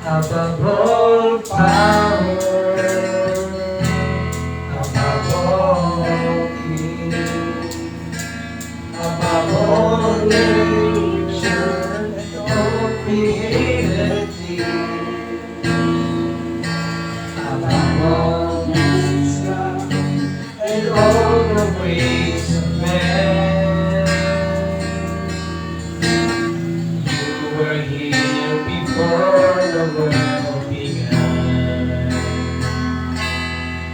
above all power, above all king, above all nature and all created things, above all wisdom and all the ways of man. You were here before the world began.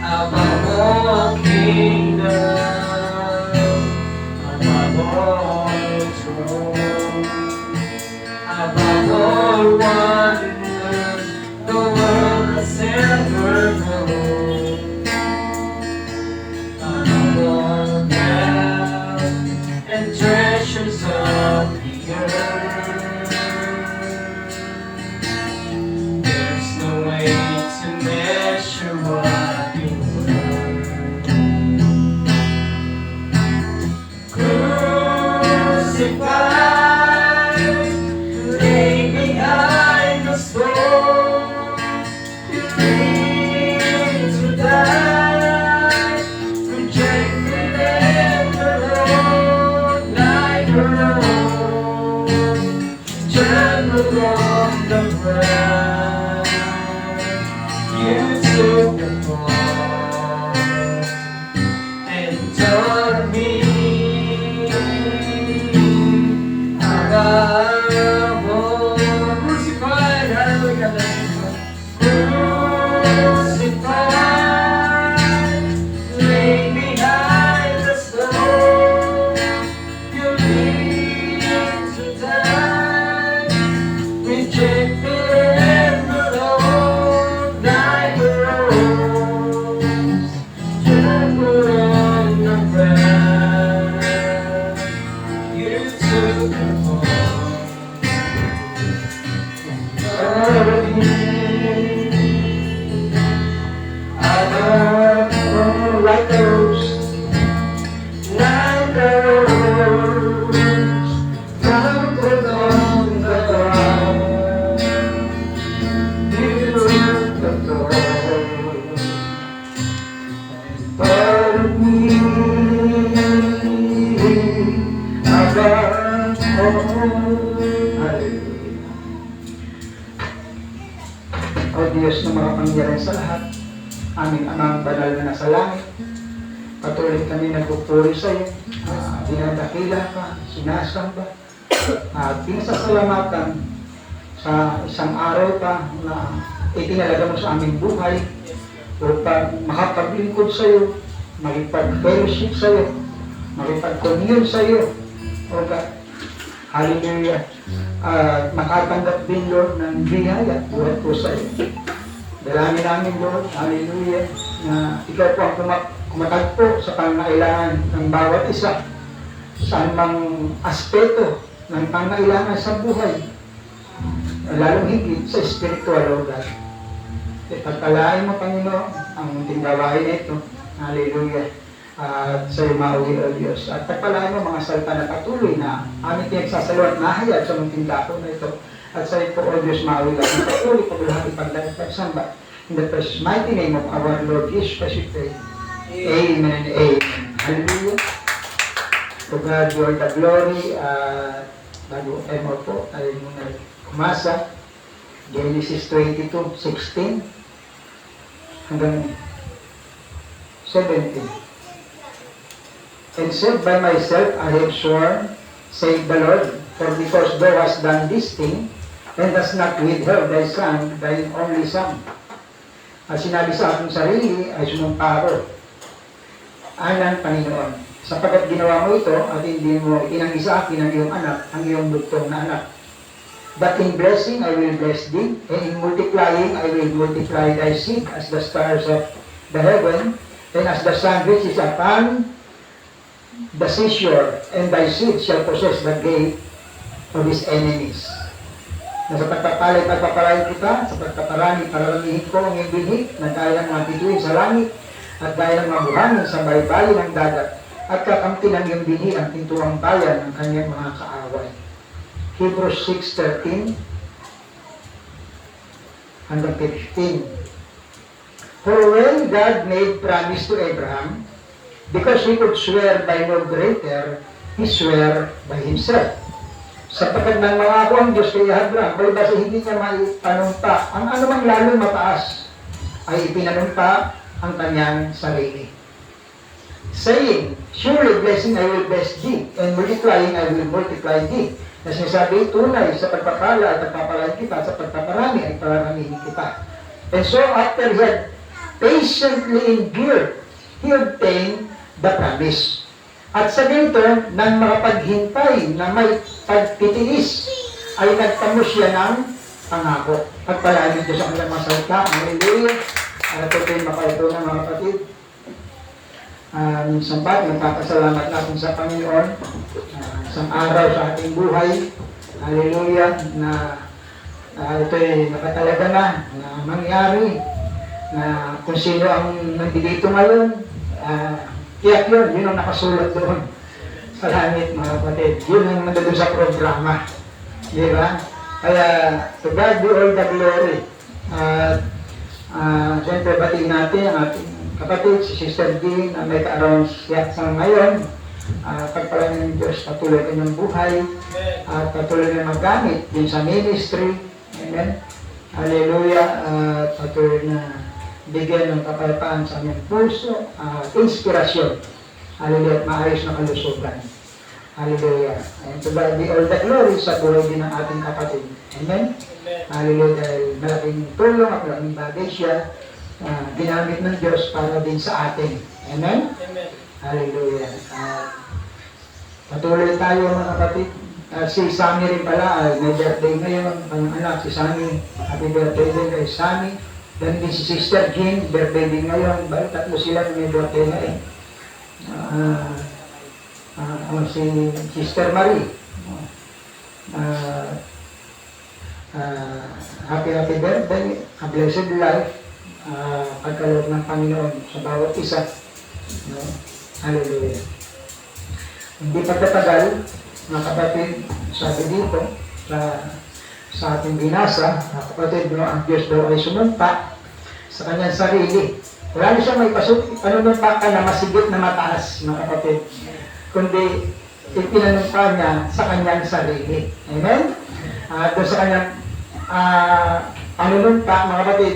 Above all kingdoms, above all thrones, above all wonders the world has ever known, above all wealth and treasures of the earth. There's no way to measure what you were. Crucified, lay behind the stone, you need to die, rejected and alone, like a rose, trembled on the ground. You took the fall and taught me above all. Crucified, hallelujah, crucified, lay behind the stone, you need to die, rejected and alone, like a rose, trembled on the ground. You took the fall. Like a rose, like a rose, trampled on the ground. You took the fall, but me above all. Hallelujah. O Diyos na makapangyarihan sa lahat, aming amang banal na nasa langit, patuloy kami nagpupuri sa iyo, dinadakila ka, sinasamba, at pinasasalamatan sa isang araw pa na itinalaga mo sa aming buhay upang makapaglingkod sa iyo, makipag-fellowship sa iyo, makipag-commune sa iyo, O God. Hallelujah. Makatanggap din, Lord, ng biyaya buhat po sa iyo. Dalangin namin, Lord, hallelujah, na ikaw po ang kumatagpo sa pangailangan ng bawat isa sa anumang aspeto ng pangailangan sa buhay, lalong higit sa spiritual, O God. Ipagpalain mo, Panginoon, ang munting gawain na ito, hallelujah, at sa iyo mauwi, O Diyos. At pagpalain mo mga salita na patuloy na aming pinagsasalo at nahayag sa munting dako na ito. At sa iyo po, O Diyos, mauwi lang ang patuloy paglahat ipagsamba. In the precious mighty name of our Lord Jesus Christ we pray. Amen and amen. Hallelujah. To God be all the glory. Bago mo po, tayo muna kumasa. Genesis 22:16 hanggang 17. And said by myself, I have sworn, saith the Lord, for because thou hast done this thing, and hast not withheld thy son, thy only son. At sinabi sa aking sarili, ay sumumpa ako. Anan, Panginoon, sapagkat ginawa mo ito, at hindi mo itinanggi sa akin ang iyong anak, ang iyong bugtong na anak. But in blessing, I will bless thee, and in multiplying, I will multiply thy seed as the stars of the heaven, and as the sun which is upon the seashore, and thy seed shall possess the gate of his enemies. Na sa pagpapalain kita, sa pagpaparami, pararamihin ko ang iyong binhi, na kaya ng mga bituin sa langit, at kaya ng mga buhangin sa baybayin ng dagat, at kakamti ng iyong binhi ang pintuang bayan ng kanyang mga kaaway. Hebrews 6:13. hanggang 15. For when God made promise to Abraham, because he could swear by no greater, he swore by himself. Sapagkat ng mga ang Diyos kay Abraham, balibasa hindi niya maipanumpa ang anumang lalong mataas, ay ipinanumpa ang kanyang sarili. Saying, surely blessing I will bless thee, and multiplying I will multiply thee. Na sinasabi, tunay sa pagpapala at pagpapalain kita, sa pagpaparami ay pararamihin kita. And so after he had patiently endured, he obtained the promise. At sa ganito, nang makapaghintay na may pagtitiis, ay nagtamo siya ng pangako. Pagpalaan nito sa kanilang mga salita. Hallelujah. At ito yung makaito ng mga kapatid. Minsan pa, nagpapasalamat natin sa Panginoon. Isang araw sa ating buhay. Hallelujah. Na ito'y nakatalaga na mangyari. Na kung sino ang nandito ngayon, tiyak yun ang nakasulat doon sa langit, mga kapatid. Yun ang nandun sa programa. Di ba? Kaya, to God be all the glory. At, siyempre, batiin natin ang ating kapatid, si Sister Jean, na may ka-around siya sa ngayon. Pagpalain ng Diyos, patuloy kanyang buhay. At patuloy na magamit din sa ministry. Amen. Hallelujah. At patuloy na bigyan ng kapayapaan sa aming puso, inspirasyon. Hallelujah, at maayos na kalusugan. Hallelujah. And to God be all the glory sa buhay din ng ating kapatid. Amen? Amen. Hallelujah, dahil malaking tulong at malaking bagay siya, ginamit ng Diyos para din sa atin. Amen? Amen. Hallelujah. Patuloy tayo, mga kapatid. Si Sammy rin pala, may birthday ngayon, ang anak, si Sammy. Happy birthday din kay Sammy. Dan din si Sister Jean, birthday din ngayon. Balik tatlo sila na may birthday ngayon. Si Sister Marie. Happy birthday. A blessed life. Pagkaloob ng Panginoon sa bawat isa. No? Hallelujah. Hindi pagtatagal, mga kapatid, sabi dito, sa ating binasa, kapatid, ang Diyos daw ay sumumpa sa kanyang sarili. Wala siya may panunumpa ka na masigit na mataas, mga kapatid, kundi ipinanumpa niya sa kanyang sarili. Amen? Doon sa kanyang panunumpa, mga kapatid,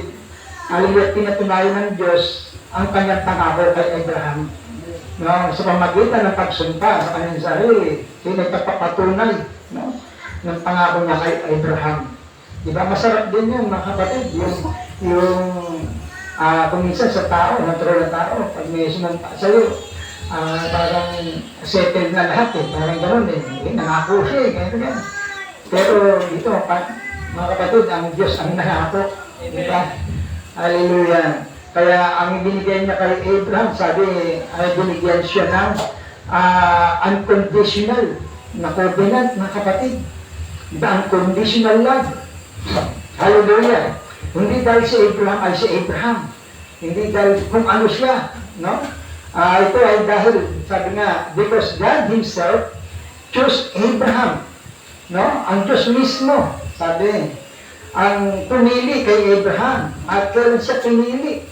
hallelujah, pinatunayan ng Diyos ang kanyang pangako kay Abraham. No? Sa pamagitan ng pagsumpa sa kanyang sarili, pinagpapatunay, no? Ng pangako niya kay Abraham. Diba? Masarap din yun, mga kapatid. Kung minsan sa tao, natural na tao, pag may sinunta sa'yo, parang settled na lahat eh. Parang gano'n eh. Nangako siya eh. Ganyan. Pero dito, mga kapatid, ang Diyos ang nangako. Diba? Hallelujah. Kaya ang binigyan niya kay Abraham, sabi, ay binigyan siya ng unconditional na covenant, mga kapatid. The unconditional love. Hallelujah. Hindi dahil si Abraham ay si Abraham. Hindi dahil kung ano siya. No? Ito ay dahil, sabi nga, because God Himself chose Abraham. No? Ang Diyos mismo, sabi, ang pumili kay Abraham. At kailan siya pinili?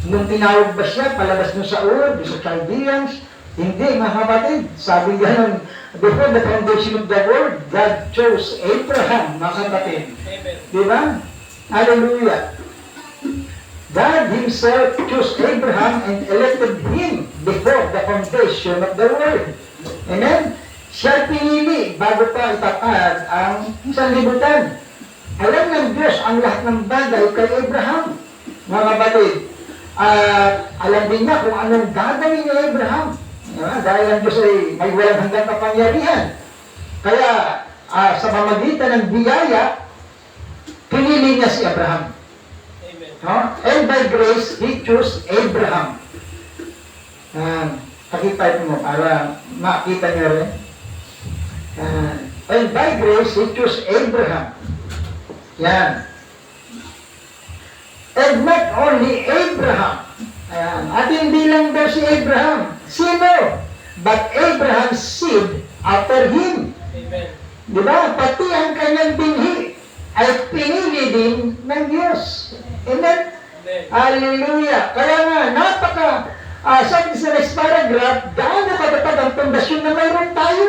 Nung tinawag ba siya, palabas nyo sa Ur, sa Chaldeans? Hindi, mga kapatid. Sabi ganun, before the foundation of the world, God chose Abraham, mga kapatid. Diba? Hallelujah. God Himself chose Abraham and elected him before the foundation of the world. Amen? Siya pinili bago pa itatag ang sanlibutan. Alam ng Diyos ang lahat ng bagay kay Abraham, mga kapatid. Alam din niya kung anong gagawin ni Abraham. Dahil ang Diyos ay may walang hanggang kapangyarihan. Kaya sa pamagitan ng biyaya, pinili niya si Abraham. Amen. And by grace, He chose Abraham. Pakita ito mo para makita niyo rin. And by grace, He chose Abraham. Yan. And not only Abraham. Ayan. At hindi lang daw si Abraham. Sino? But Abraham's seed after him. Amen. Diba? Pati ang kanyang binhi ay pinili din ng Diyos. Amen? Hallelujah! Kaya nga, sabi sa next paragraph, gaano katatag ang pundasyon na mayroon tayo.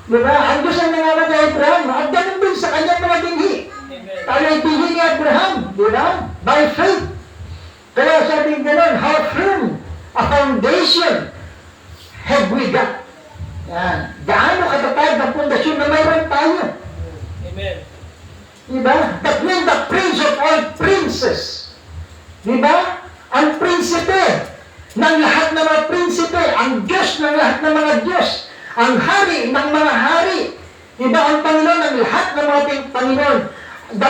Diba? Ang Diyos ang nangalan kay Abraham, at ganun din sa kanyang mga binhi. Tayo ay binhi ni Abraham, diba? By faith. Kaya sabi gano'n, how firm a foundation have we got? Yan. Gaano katatag ang pundasyon na mayroon tayo. Amen. Diba? That when the Prince of all princes, diba? Ang prinsipe ng lahat ng mga prinsipe, ang Diyos ng lahat ng mga Diyos, ang hari ng mga hari, diba? Ang Panginoon ng lahat ng mga Panginoon, the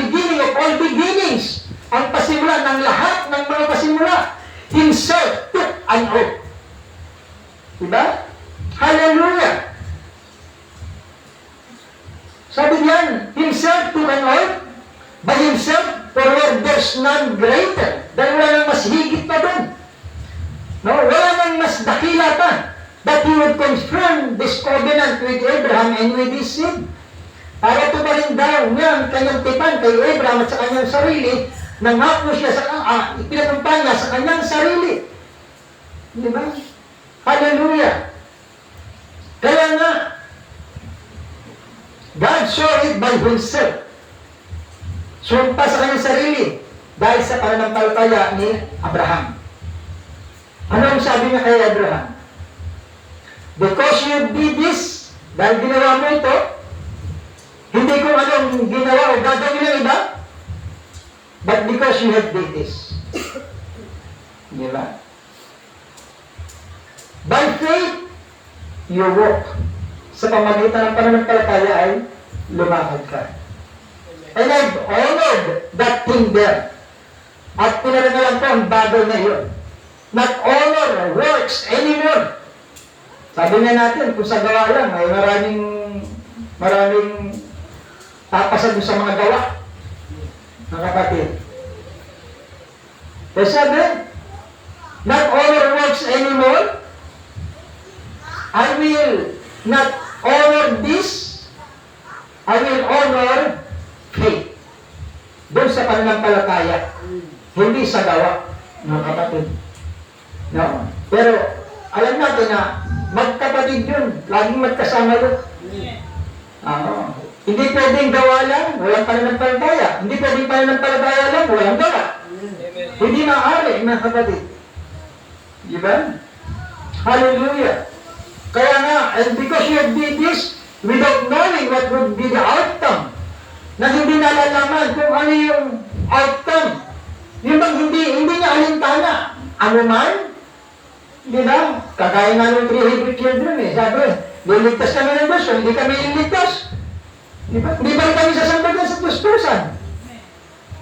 beginning of all beginnings, ang pasimula ng lahat ng mga pasimula, Himself took an oath. Diba? Hallelujah! Sabi niyan, Himself took an oath by Himself, for there's none greater. Dahil wala nang mas higit pa doon. No? Wala nang mas dakila pa. That He would confirm this covenant with Abraham and with his seed. Para tumarin daw niya ang kanyang tipan kay Abraham at sa kanyang sarili, nangako siya ipinapunta niya sa kanyang sarili. Di ba? Hallelujah! Kaya nga, God saw it by Himself. Sumpa sa kanyang sarili dahil sa pananampalataya ni Abraham. Ano ang sabi niya kay Abraham? Because you did this, dahil ginawa mo ito, hindi ko anong ginawa o gagawin ng iba, but because you have did this. Di ba? By faith, you walk. Sa pamagitan ng pananampalataya ay lumakad ka. And I've honored that thing there. At pinaranalan ko ang bagay na yun. Not honor works anymore. Sabi nga natin, kung sa gawa lang, ay maraming papasag sa mga gawa. Mga kapatid. Kaya sabi, not honor works anymore. I will not honor this. I will honor faith. Doon sa pananampalataya. Hindi sa gawa, mga kapatid. No? Pero, alam natin na magkapatid yun. Laging magkasama yun. Hindi pwedeng gawa lang, walang pananampalataya. Hindi pwedeng pananampalataya lang, walang gawa. Hindi maaari, mga kapatid. Diba? Hallelujah. Kaya nga, and because you did this, without knowing what would be the outcome, na hindi nalalaman kung ano yung outcome, yung bang hindi niya alintana, ano man, di ba? Kagaya nga ng 3 Hebrew children sabi, liligtas kami ng Diyos, hindi kami liligtas. Di ba? Hindi ba kami sasambagan sa Diyos-Diyosan?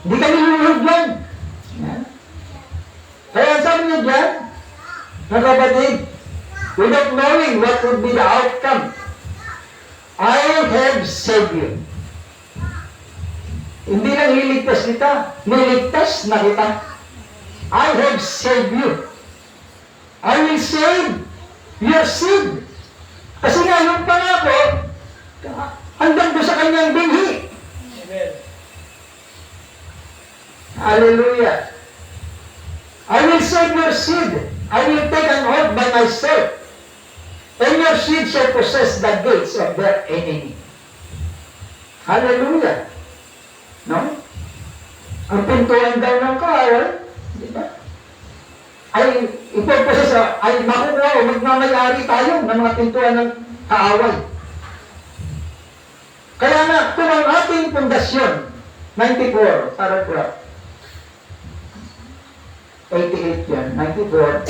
Hindi kami lulog yan. Kaya sabi niya dyan, mga kapatid, without knowing what would be the outcome, I have saved you. Hindi lang liligtas kita, niligtas na kita. I have saved you. I will save your seed. Kasi nga, yung pangako, hanggang doon sa kanyang binhi. Amen. Hallelujah. I will save your seed. I will take an oath by myself. And your seed shall possess the gates of their enemy. Hallelujah. No? Ang pintuan daw ng kaaway, di ba? Ay ipoposes, ay makukuha o magmamayari tayo ng mga pintuan ng kaaway. Kaya nga, kung ang ating pundasyon, 94, paragraph 88 yan, 94,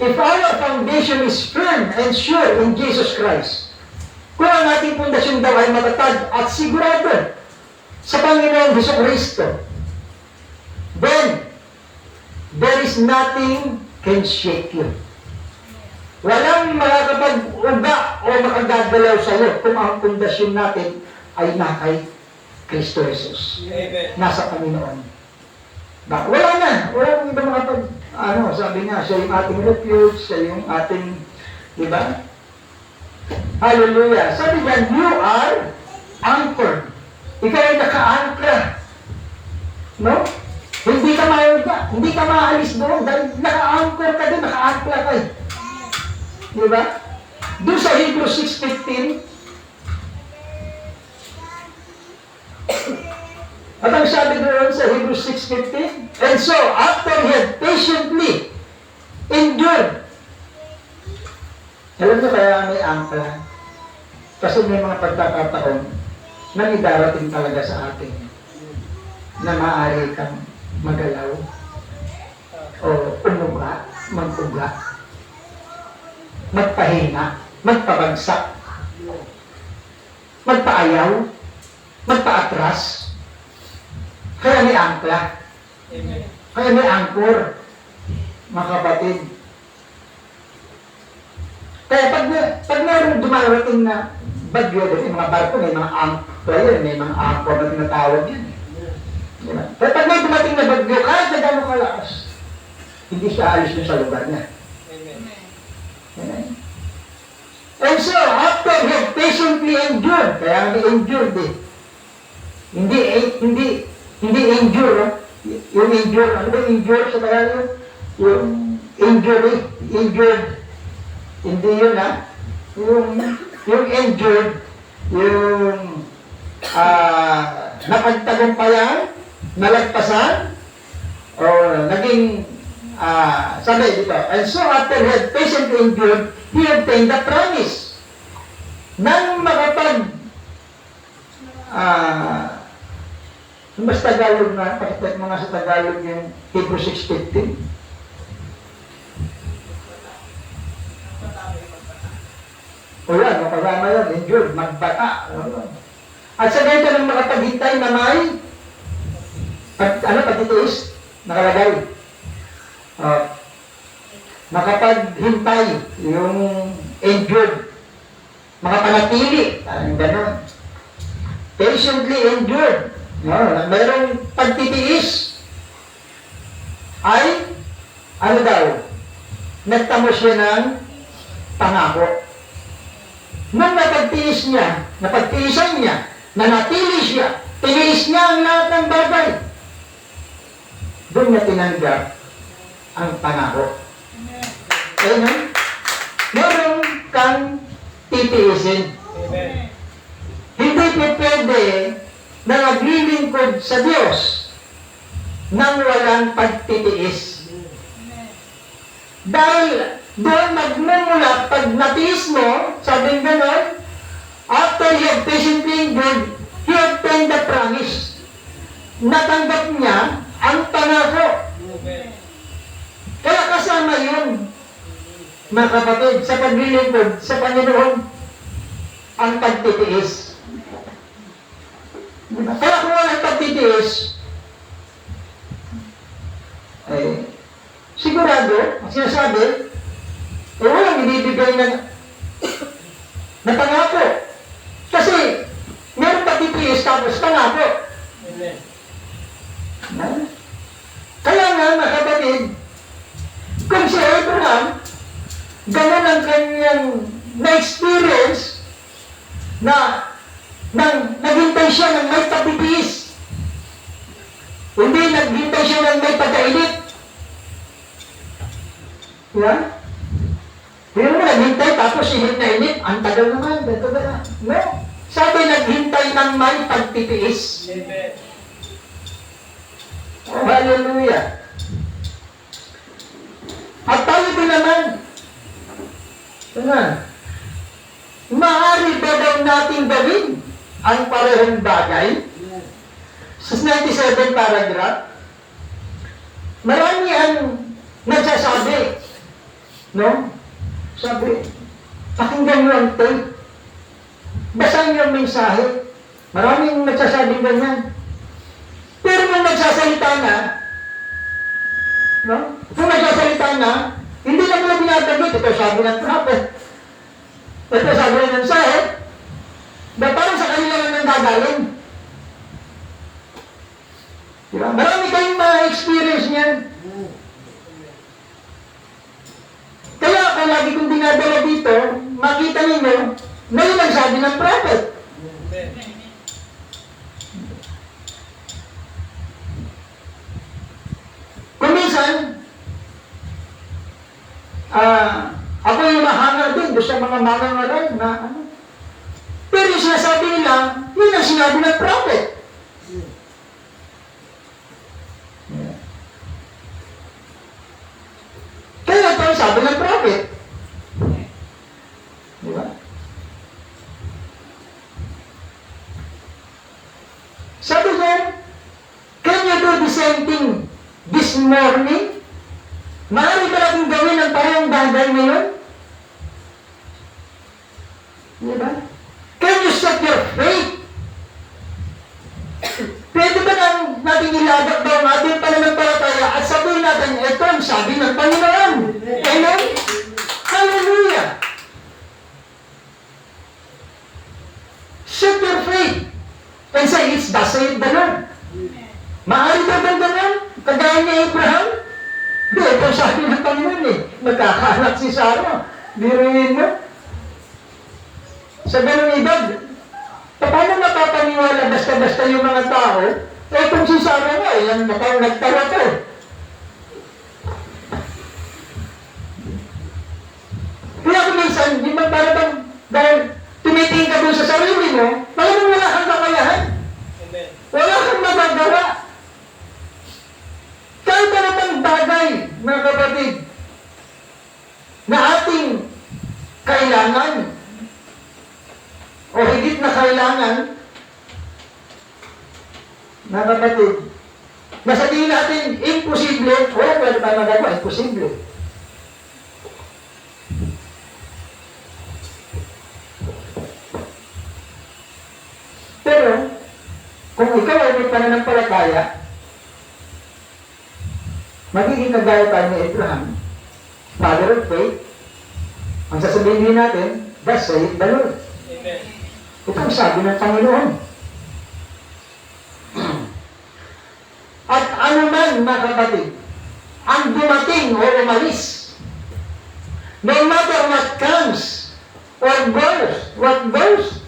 if our foundation is firm and sure in Jesus Christ, kung ang ating pundasyon daw ay matatag at sigurado sa Panginoong Jesucristo, then there is nothing can shake you. Walang makakapag-uga o makagagalaw sa iyo kung ang pundasyon natin ay kay Kristo Jesus. Amen. Nasa Panginoon. Wala na. Walang iba makapag, sabi nga, siya yung ating refuge, siya yung ating, di ba? Hallelujah. Sabi niyan, you are anchored Ikaw ay naka-angkla. No? Hindi ka maalis doon dahil naka-anchor ka doon, naka-angkla ka eh. Di ba? Doon sa Hebrews 6:15, at ang sabi doon sa Hebrews 6:15, and so, after he had patiently endured. Alam niyo kaya may angkla? Kasi may mga pagkakataon na idarating talaga sa atin na maaari kang magalaw o umuga, mag-uga, magpahina, magpabagsak, magpaayaw, magpaatras. Kaya may angkla. Amen. Kaya may angkor, mga kapatid. Kaya pag mayroong dumarating na bagyo, yung mga barko, may mga angkor yan, may mga angkor na tinatawag yan. Diba? Kaya pag may dumating na bagyo, kahit na gano'ng kalakas, hindi siya alis na sa lugar niya. Amen. Amen. And so, after he had patiently endured, kaya may endured eh. Hindi endure, no? Yung endure, ano ba endure sa Tagalog? Yung endured. Hindi yun, ha? Yung endured, yung napagtagumpayan, nalagpasan, o naging, sabi dito, and so after he had patiently endured, he obtained the promise. Nang makapag, mas Tagalog na, pakitag mga sa Tagalog yung Hebrews 6:15. O yan, makasama yun, endured, magbata. At sa ganito nang makapaghintay na may, pagtitiis, nakalagay. Makapaghintay, yung endured, makapanatili, parang gano'n. Patiently endured. No, mayroong pagtitiis ay, ano daw, nagtamo siya ng pangako. Nung napagtiisan niya, nanatili siya, tiniis niya ang lahat ng bagay, doon niya tinanggap ang pangako. Kaya no? Meron kang titiisin. Amen. Hindi pwede na naglilingkod sa Diyos nang walang pagtitiis. Dahil doon magmumula, pag natiis mo, sabi gano'n, after you have patiently endured, he obtained the promise. Natanggap niya ang pangako. Amen. Kaya kasama yun, mga kapatid, sa paglilingkod sa Panginoon, ang pagtitiis. Diba? Kaya kung walang pagtitiis, sigurado, ang sinasabi, walang ibibigay na pangako. Kasi, meron pagtitiis tapos pangako. Amen. Kaya nga, mga kapatid, kung si Abraham, ganun ang kanyang na-experience na naghintay siya ng may pagtitiis. Hindi naghintay siya ng may pagkainit. Yeah? Pero naghintay tapos init na init, ang tagal naman, ganito ba? No? Sabi naghintay ng may pagtitiis. Amen. Oh, hallelujah. At tayo din naman, maaari ba daw natin gawin ang parehong bagay? Sa 97 paragraph, marami ang nagsasabi, no? Sabi, pakinggan nyo ang tape. Basahin nyo ang mensahe. Maraming nagsasabing ganyan. Pero kung nagsasalita na, no? Kung nagsasalita na, hindi na nila binabanggit. Ito sabi ng prophet. Ito sabi ng mensahe. Na parang sa kanila lang nang gagaling. Diba? Marami kayong ma-experience niyan. Kaya ako lagi kong dinadala dito, makita ninyo na yung nagsabi ng prophet. Amen. minsan, ako yung mahanga din doon sa mga mangangaral na ano. Pero yung sinasabi nila, yun ang sinabi ng prophet. Kaya ito ang sabi ng prophet. Di ba? Sabi niya, can you do the same thing this morning? Maaari ba natin gawin ang parang bagay ngayon? Di ba? Can you set your faith? Pwede ba natin ilagak daw ang ating pananampalataya at sabihin natin, ito ang sabi ng Panginoon. Amen? Hallelujah! Set your faith and say, it's the same the Lord. Maaari ba bang ganun? Kagaya ni Abraham? Di, ito ang sabi ng Panginoon eh. Magkakanak si Sarah. Biruin mo. Sa ganung edad, paano mapapaniwala basta-basta yung mga tao? Eh kung si Sarah nga, yan nagtawa ko. Kaya kung minsan, di ba para bang dahil tumitingin ka doon sa sarili mo, malamang wala kang kakayahan. Amen. Wala kang magagawa. Kahit ano pang bagay, mga kapatid, na ating kailangan, o higit na kailangan, mga kapatid, na sabihin natin, imposible, o pwede ba magagawa, imposible. Pero, kung ikaw ay may pananampalataya, magiging kagaya tayo ni Abraham, father of faith, ang sasabihin natin, thus saith the Lord. Amen. Ito ang sabi ng Panginoon. At ano man, mga kapatid, ang dumating o umalis, no matter what comes or goes,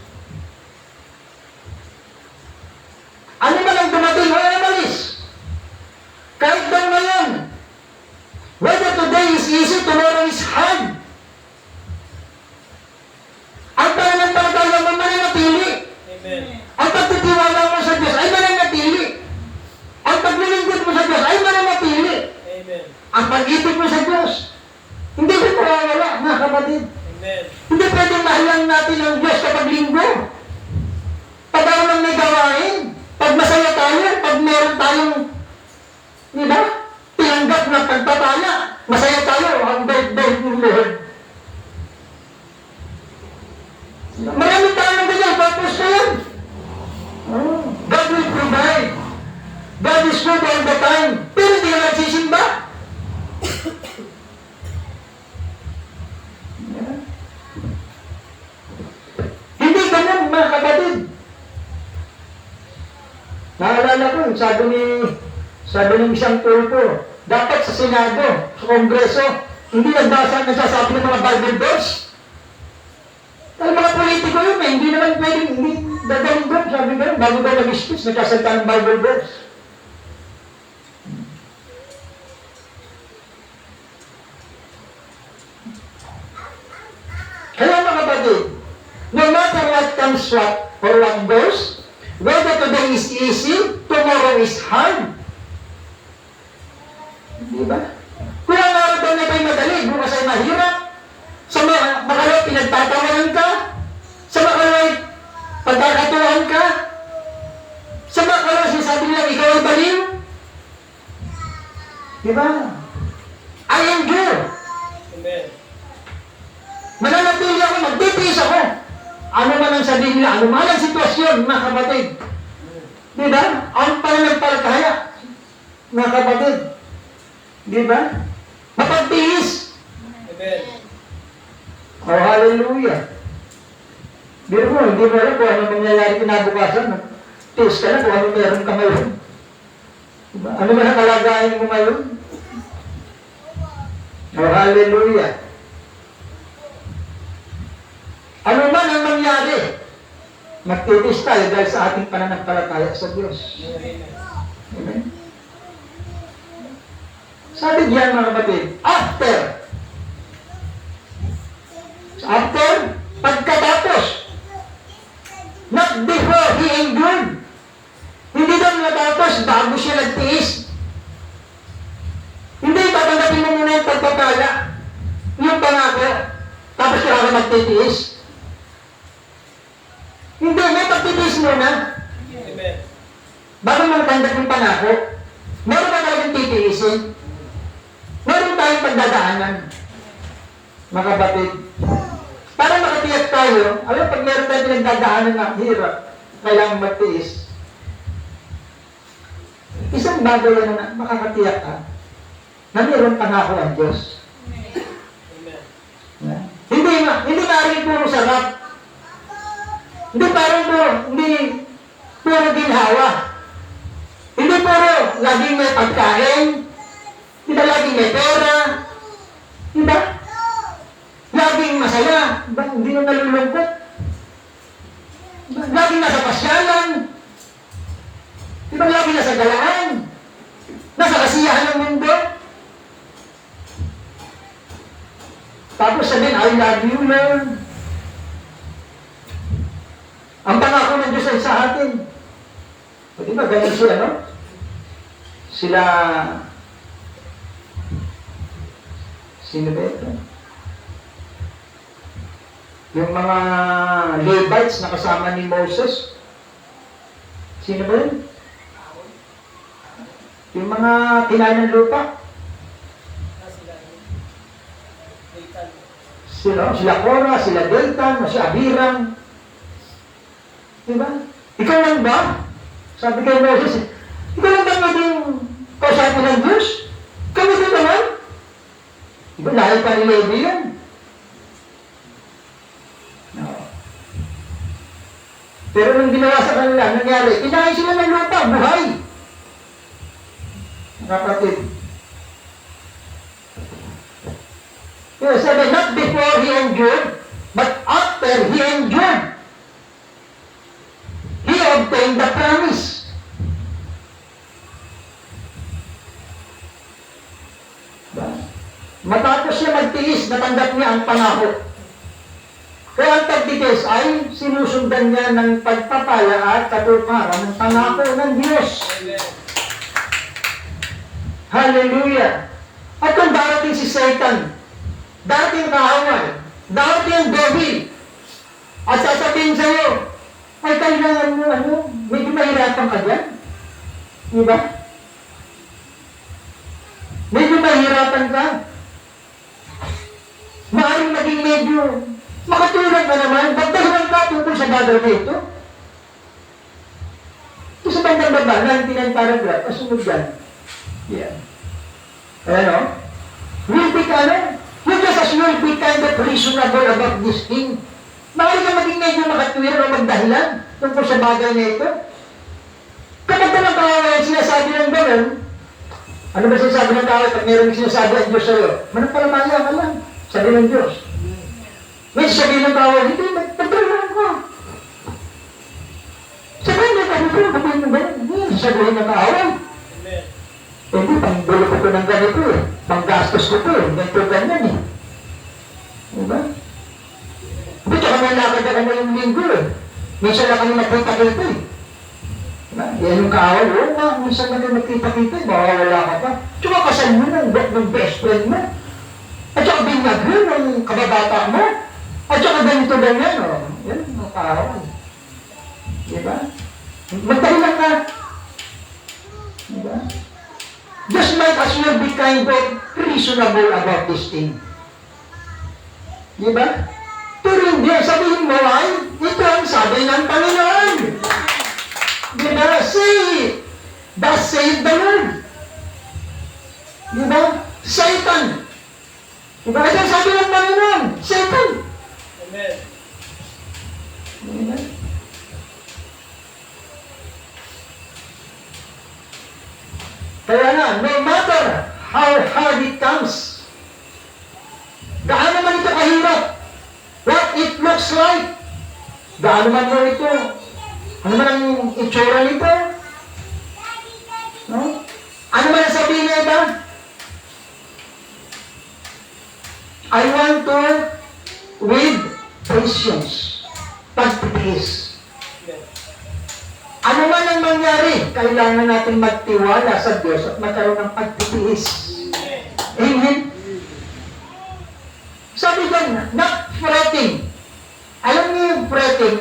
ano man ang dumating o umalis, kahit daw ngayon, whether today is easy, tomorrow is hard, ang pananampalataya mo mananatili. Amen. Ang pagtitiwala mo sa Diyos ay mananatili. Ang paglilingkod mo sa Diyos ay mananatili. Amen. Ang pag-ibig mo sa Diyos, hindi ko mawawala, mga kapatid. Amen. Hindi pwedeng mahalang natin ang Diyos kapag linggo. Pag ako nang may gawain, pag masaya tayo, pag meron tayong, di ba, tinanggap na pagpapala, masaya tayo, ang bait-bait ng Lord. Marami tayong ganyan, purpose na yan. God will provide. God is good all the time. Pero hindi ka nagsisimba. Hindi ganun, mga kapatid. Naalala ko, sabi ng isang tulpo, dapat sa Senado, sa Kongreso, hindi nagsasabi ng mga Bible verse. Ay, mga politiko yun eh, hindi naman pwedeng, hindi dadalhin doon, sabi ko, bago daw nag-speech, nagsasalita ng Bible verse. Kaya mga kapatid, no matter what comes or what goes, whether today is easy, tomorrow is hard. Diba? Kung ang araw daw na ito'y madali, bukas ay mahirap. Sa makalaw, pinagtatawanan ka. Sa makalaw, pagkakatuhan ka. Sa makalaw, sinasabi nilang ikaw ay baliw. Diba? I endure. Amen. Mananatili ako, magtitiis ako. Ano man ang sabihin nila, ano man ang sitwasyon, mga kapatid. Diba? Ang pananampalataya, mga kapatid. Diba? Mapagtiis. Amen. Oh, hallelujah. Biro mo, hindi mo alam kung ano mangyayari kinabukasan. Tiis ka na kung ano meron ka ngayon. Diba? Ano man ang kalagayan mo ngayon? Oh, hallelujah. Ano man ang mangyari, magtitis tayo dahil sa ating pananampalataya sa Diyos. Amen. Amen. Sabi diyan mga kapatid, after, pagkatapos, not before he endured. Hindi daw natapos bago siya nagtiis. Hindi, tatanggapin mo muna yung pagpapala, yung pangako, tapos kaya ka magtitiis. Hindi, may pagtitiis muna. Amen. Bago mo natanggap yung pangako, meron ka talagang titiisin. Meron tayong pagdadaanan. Mga kapatid, para makatiyak tayo, alam, pag meron tayong pinagdadaanan na hirap, kailangan magtiis. Isang bagay na makakatiyak ka, na mayroong pangako ang Diyos. Amen. Yeah. Hindi maaaring puro sarap. Hindi puro ginhawa. Hindi puro laging may pagkain. Hindi laging may pera. Diba? Laging masaya. Diba? Hindi na nalulungkot. Diba? Laging nasa pasyalan. Diba? Laging nasa galaan. Nasa kasiyahan ng mundo. Tapos sabihin, I love you, Lord. Ang pangako ng Diyos ay sa atin. O diba, ganyan sila, no? Sino ba ito? Yung mga Levites na kasama ni Moses. Sino ba yun? Yung mga kinain ng lupa. Sila Korah, sila Dathan, si Abiram. Diba? Ikaw lang ba? Sabi kay Moses, ikaw lang ba maging kausapin ng Diyos? Kami din naman. Diba? Dahil pa ni Levi yun. No. Pero nung ginawa sa kanila, nangyari, kinain sila ng lupa, buhay. Kapatid. Yes, sabi, not before he endured, but after he endured, he obtained the promise. Matapos siya magtiis, natanggap niya ang pangako. Kaya ang pagtiis ay sinusundan niya ng pagpapala at katuparan ng pangako ng Diyos. Amen. Hallelujah! At kung darating si Satan, darating kaaway, darating ang devil, at sasabihin sa'yo, ay kailangan mo, medyo mahirapan ka dyan. Diba? Medyo mahirapan ka. Maaaring maging medyo makatulad ka naman, bagdahan ka tungkol sa bagay na ito. Ito sa bandang baba, 99 paragraph, kasunod dyan. Yeah. Ano? Will be you just as well be kind of reasonable about this thing. Maaaring ka maging medyo makatwir o magdahilan tungkol sa bagay na ito. Kapag ka ng kaaway sinasabi ng gano'n, ano ba sinasabi ng kaaway pag meron sinasabi ang Diyos sa'yo? Manampalamaya ka lang, sabi ng Diyos. May sabi ng kaaway, hindi, magdalaman ko. Sabihin mo, sabihin mo gano'n, hindi, sabihin ng kaaway. Amen. Hindi, panggulo ko ng ganito eh. Panggastos ko to eh. Ganito ganyan eh. Diba? Hindi, tsaka may lakad na kami yung linggo eh. Minsan na kami nagkita-kita eh. Diba? Yan yung kaawal, oo nga, minsan na kami nagkita-kita eh. Mawawala ka pa. Tsaka kasal mo ng best friend mo. At tsaka binyag mo ng kababata mo. At tsaka ganito ganyan oh. Yan, mga kaawal. Diba? Magdahilan ka. Diba? Just might as well be kind of reasonable about this thing. Diba? Pero hindi, sabihin mo ay, ito ang sabi ng Panginoon. Diba? Say it. Thus saith the Lord. Diba? Satan. Diba? Ito ang sabi ng Panginoon. Satan. Amen. Diba? Kaya na, no matter how hard it comes, gaano man ito kahirap, what it looks like, gaano man mo ito, ano man ang itsura nito, no? Ano man ang sabihin na iba, I want to with patience. Pagtitiis. Amen. Ano man ang mangyari, kailangan natin magtiwala sa Diyos at magkaroon ng pagtitiis. Amen? Sabi dyan, not fretting. Alam niyo yung fretting,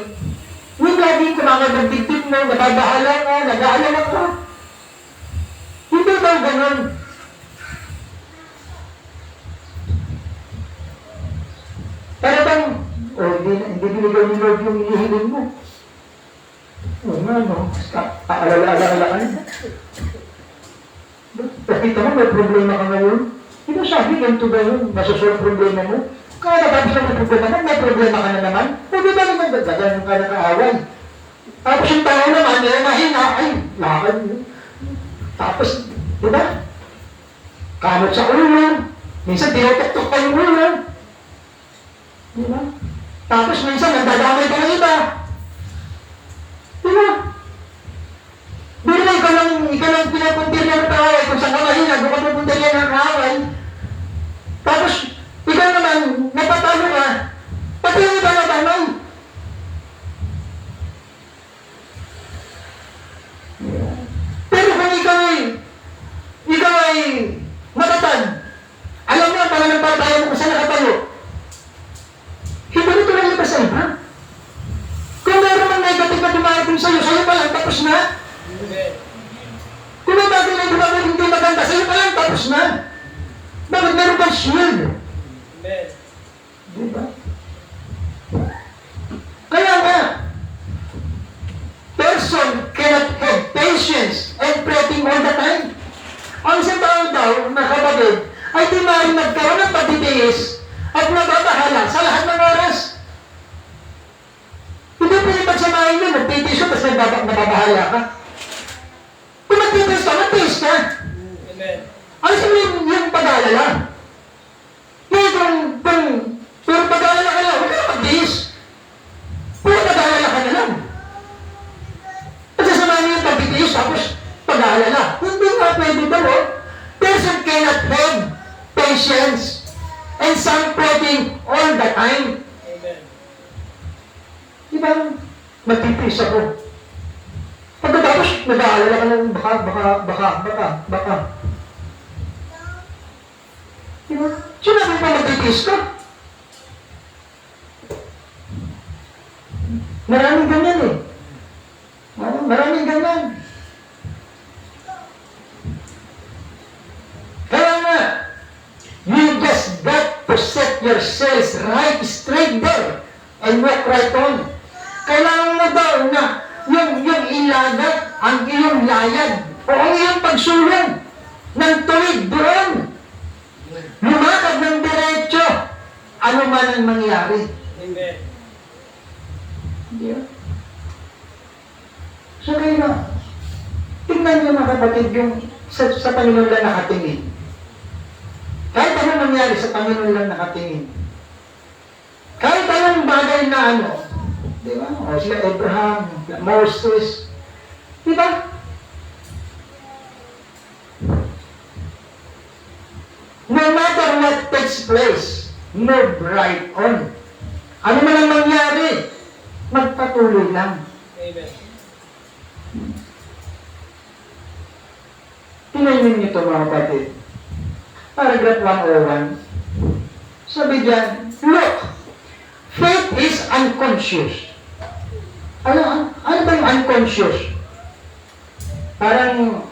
yung laging kumamagagdiktik mo, nababahala ka, nag-aalala ka. Hindi daw ganun. Para bang, hindi binigay ni Lord yung inihiling mo. Oo nga, no? Paalala-alala ka na. Nakita mo, may problema ka ngayon. Hindi sabi, ganito ba yun? Masasolve problema mo? Kaya tapos na may problema na, may problema ka na naman. Pwede ba naman dagdagan ka na kaaway? Tapos yung tao naman, mahina, ay, lakad mo. Tapos, di ba? Kamot sa ulo. Minsan, tinotok-tok pa yung ulo. Di ba? Tapos minsan, nagdadamay ka ng iba. Di ba? Di ba ikaw lang pinapuntirya ng kaaway, kung saan ka mahina, doon ka pupuntirya ng kaaway. Tapos, ikaw naman, napatalo ka, pati yung iba natanong. Pero kung ikaw ay matatag, alam mo ang pananampalataya mo kung saan nakatalo. Hindi nito lang iba sa iba. Kung meron mang negative na dumarating sa'yo pa lang, tapos na. Amen. Kung may bagay na dumarating hindi maganda, sa'yo pa lang, tapos na. Bakit meron kang shield? Amen. Diba? Kaya nga, person cannot have patience and fretting all the time. Ang isang tao daw, na kapatid, ay di maaaring magkaroon ng pagtitiis at nababahala sa lahat ng oras. Hindi pwede pagsamahin yun, nagtitiis ka, tapos nababahala ka. Kung magtitiis ka, magtiis ka. Amen. Ano sabihin yung pag-aalala? Kung puro pag-aalala ka lang, huwag ka na magtiis. Puro pag-aalala ka na lang. At sasamahin mo yung pagtitiis, tapos pag-aalala. Hindi nga pwede daw, oh. Person cannot have patience and some fretting all the time. Amen. Di ba? Magtitiis ako. Pagkatapos, nag-aalala ka lang, baka. Di ba? Sinabi pa magtitiis ka. Maraming ganyan eh. Maraming ganyan. Kaya nga, you just got to set yourselves right straight there and walk right on. Kailangan mo daw na yung ilagat, ang iyong layag, o ang iyong pagsulong ng tuwid doon. Lumakad ng diretso, ano man ang mangyari. Amen. Yeah. So kaya, tingnan niyo mga kapatid yung sa Panginoon lang nakatingin. Kahit ano nangyari sa Panginoon lang nakatingin. Kahit anong bagay na ano, di ba? O sila Abraham, Moses, di ba? No matter what takes place, move right on. Ano man ang mangyari, magpatuloy lang. Amen. Tinayin niyo ito mga kapatid. Paragraph 101. Sabi diyan, look, faith is unconscious. Ano ba yung unconscious? Parang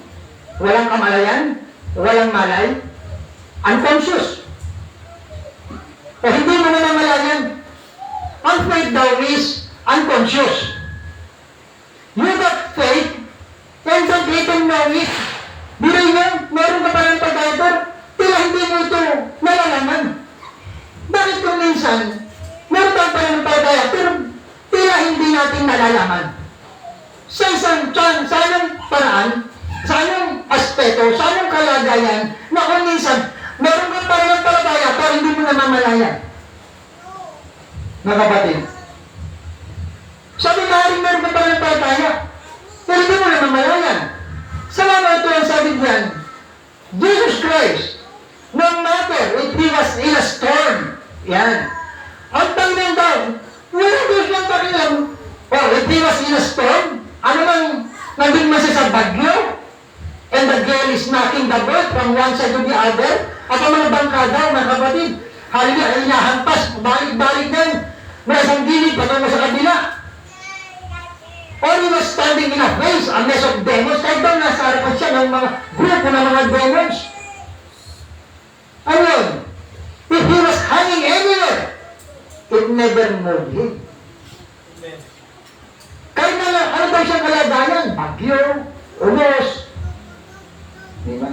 walang kamalayan, walang malay, unconscious. O hindi mo na namalayan. Ang faith daw is unconscious. You got faith and don't even know it. Biro nyo, meron ka pa ng pag-author, tila hindi mo ito nalalaman. Bakit kung minsan, meron ka pa ng pag-author, pero tila hindi natin nalalaman. Sa isang sa anong paraan, sa anong aspeto, sa anong kalagayan, na kung minsan, meron ka pa rin ng pag-author, pero hindi mo namamalayan. Mga kapatid. Sabi na rin meron ka pa rin ng pag-author, pero hindi mo namamalayan. Salamat ito ang sabi diyan, Jesus Christ, no matter if he was in a storm. Yan. Ang Panginoon daw, wala daw siyang pakialam. Or if he was in a storm, ano man, nandun man siya sa bagyo, and the gale is knocking the boat from one side to the other, at ang mga bangka daw, mga kapatid, halina, ay inahampas, balik-balik din, may isang gilid, patungo sa kabila. Or he was standing in a place, a mess of demons, kahit daw nasa harapan siya ng mga grupo ng mga demons. Ano yun? If he was hanging anywhere, it never moved him. Amen. Kahit na ano daw siyang kalagayan, bagyo, ulos. Diba?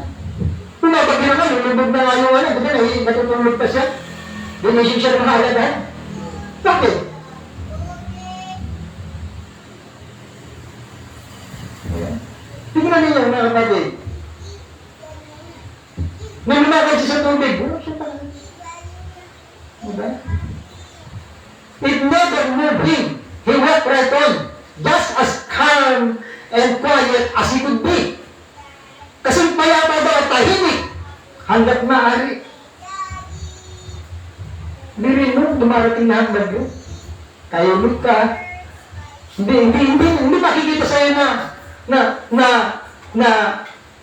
Kung nabagyo na nga, lulubog na nga yung ano, diba, natutulog pa siya. Dinisip siya ng mga alagayan. Bakit? Tingnan ninyo, mga kapatid. Nung lumakad siya sa tubig, wala siya pa. Diba? It never moved him. He walked right on, just as calm and quiet as he could be. Kasi payapa daw at tahimik, hanggat maaari. Birin mo, dumarating na ang bagyo. Tahimik ka. Hindi makikita sa'yo na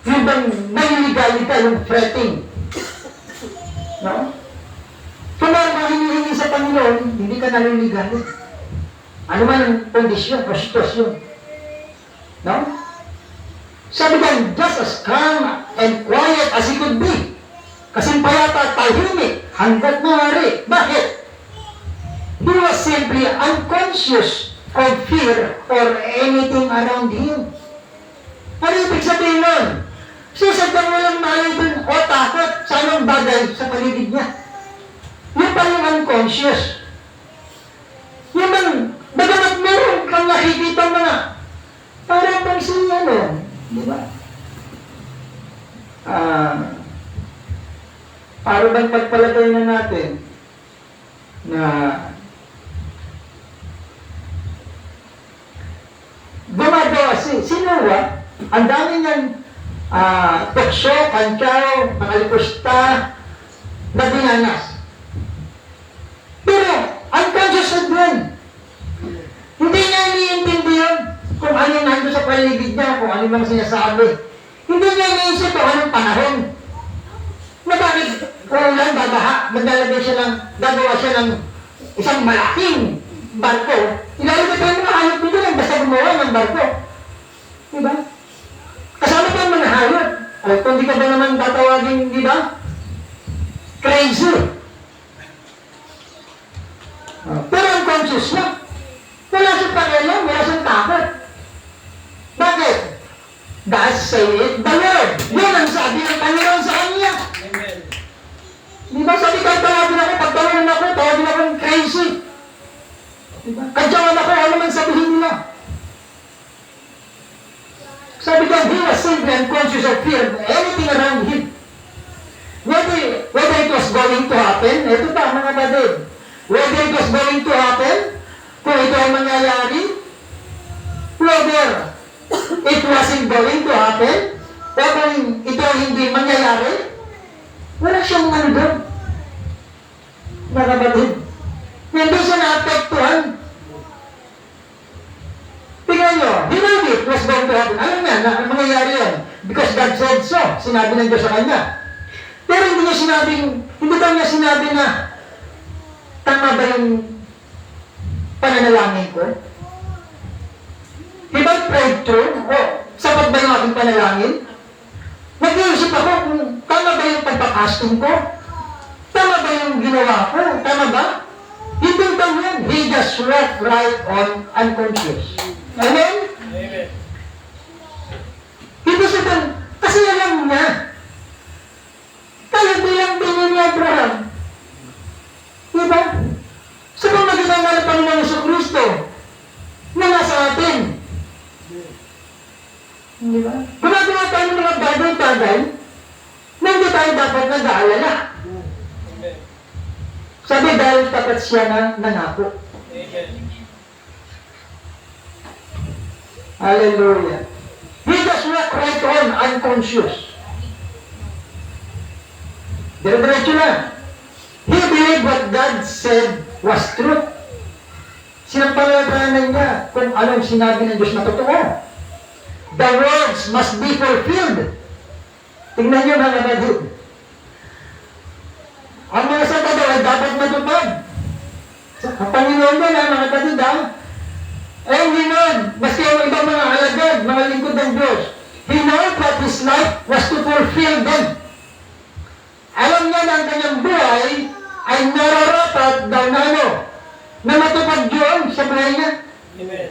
yung bang nangyiligali ka, yung fretting. No? Kung naman hinihingi sa Panginoon, hindi ka nangyiligali. Ano man ang kondisyon o sitwasyon. No? Sabi niya, just as calm and quiet as he could be. Kasi payapa at tahimik, hanggat maaari. Bakit? He was simply unconscious of fear or anything around him. Ano ibig sabihin nun? Sasadyang walang mahalin o takot sa anong bagay sa paligid niya. Yung pa yung unconscious. Yung man, bagamat meron kang nakikita mga parang pang siya, no? Di ba? Para bang pagpalagay na natin na gumagawa si Noah, ang dami niyang tukso, kanchaw, pangalikusta na dinanas. Pero, unconscious din. Hindi niya iniintindi yun kung ano yung nandun sa paligid niya, kung ano yung sinasabi. Hindi niya iniisip kung anong panahon. Na bakit ulan, babaha, gagawa siya ng isang malaking barko. Ilalagay pa yung mga hayop nito lang basta gumawa ng barko. Diba? Kasama pa yung mga hayop. O kung di ka ba naman tatawagin, di ba? Crazy. Pero ang conscious niya, wala siyang pakialam, wala siyang takot. Bakit? Thus saith the Lord. Yun ang sabi ng Panginoon sa kanya. Amen. Di ba sabi kahit tawagin ako, pag tawagin ako, tawagin akong crazy. Diba? Kadyawan ako, ano man sabihin nila. Sabi ko, he was simply unconscious of fear of anything around him. Whether it was going to happen, ito pa mga badid. Whether it was going to happen, kung ito ay mangyayari, whether it wasn't going to happen, o kung ito ay hindi mangyayari, wala siyang ano doon. Mga badid. Hindi siya naapektuhan. Tingnan nyo, he knew it was going to happen. Alam niya na mangyayari yan. Because God said so. Sinabi ng Diyos sa kanya. Pero hindi daw niya sinabi na tama ba yung pananalangin ko? Have I prayed true? O sapat ba yung aking panalangin? Nag-iisip ako kung tama ba yung pagpapasting ko? Tama ba yung ginawa ko? Tama ba? Hindi daw yan. He just walked right on unconscious. Amen? Amen. Hindi siya doon. Kasi alam niya. Tayo bilang bini ni Abraham. Diba? Sa mga magandang ng Panginoon sa Kristo na nasa atin. Diba? Gumagawa tayo ng mga bagay-bagay na hindi tayo dapat nag-aalala. Amen. Sabi dahil tapat siya na nangako. Amen. Hallelujah. He just walked right on unconscious. Dire-diretso na. believed what God said was true. Sinampalatanan niya kung anong sinabi ng Diyos na totoo. The words must be fulfilled. Tingnan niyo mga kapatid. Ang mga salita daw ay dapat matupad. Ang Panginoon din mga kapatid eh, Hinon, maski ang ibang mga alagad, mga lingkod ng Diyos, He knows that His life was to fulfill them. Alam niya na ang kanyang buhay ay nararapat daw na na matupad yun sa buhay niya. Amen.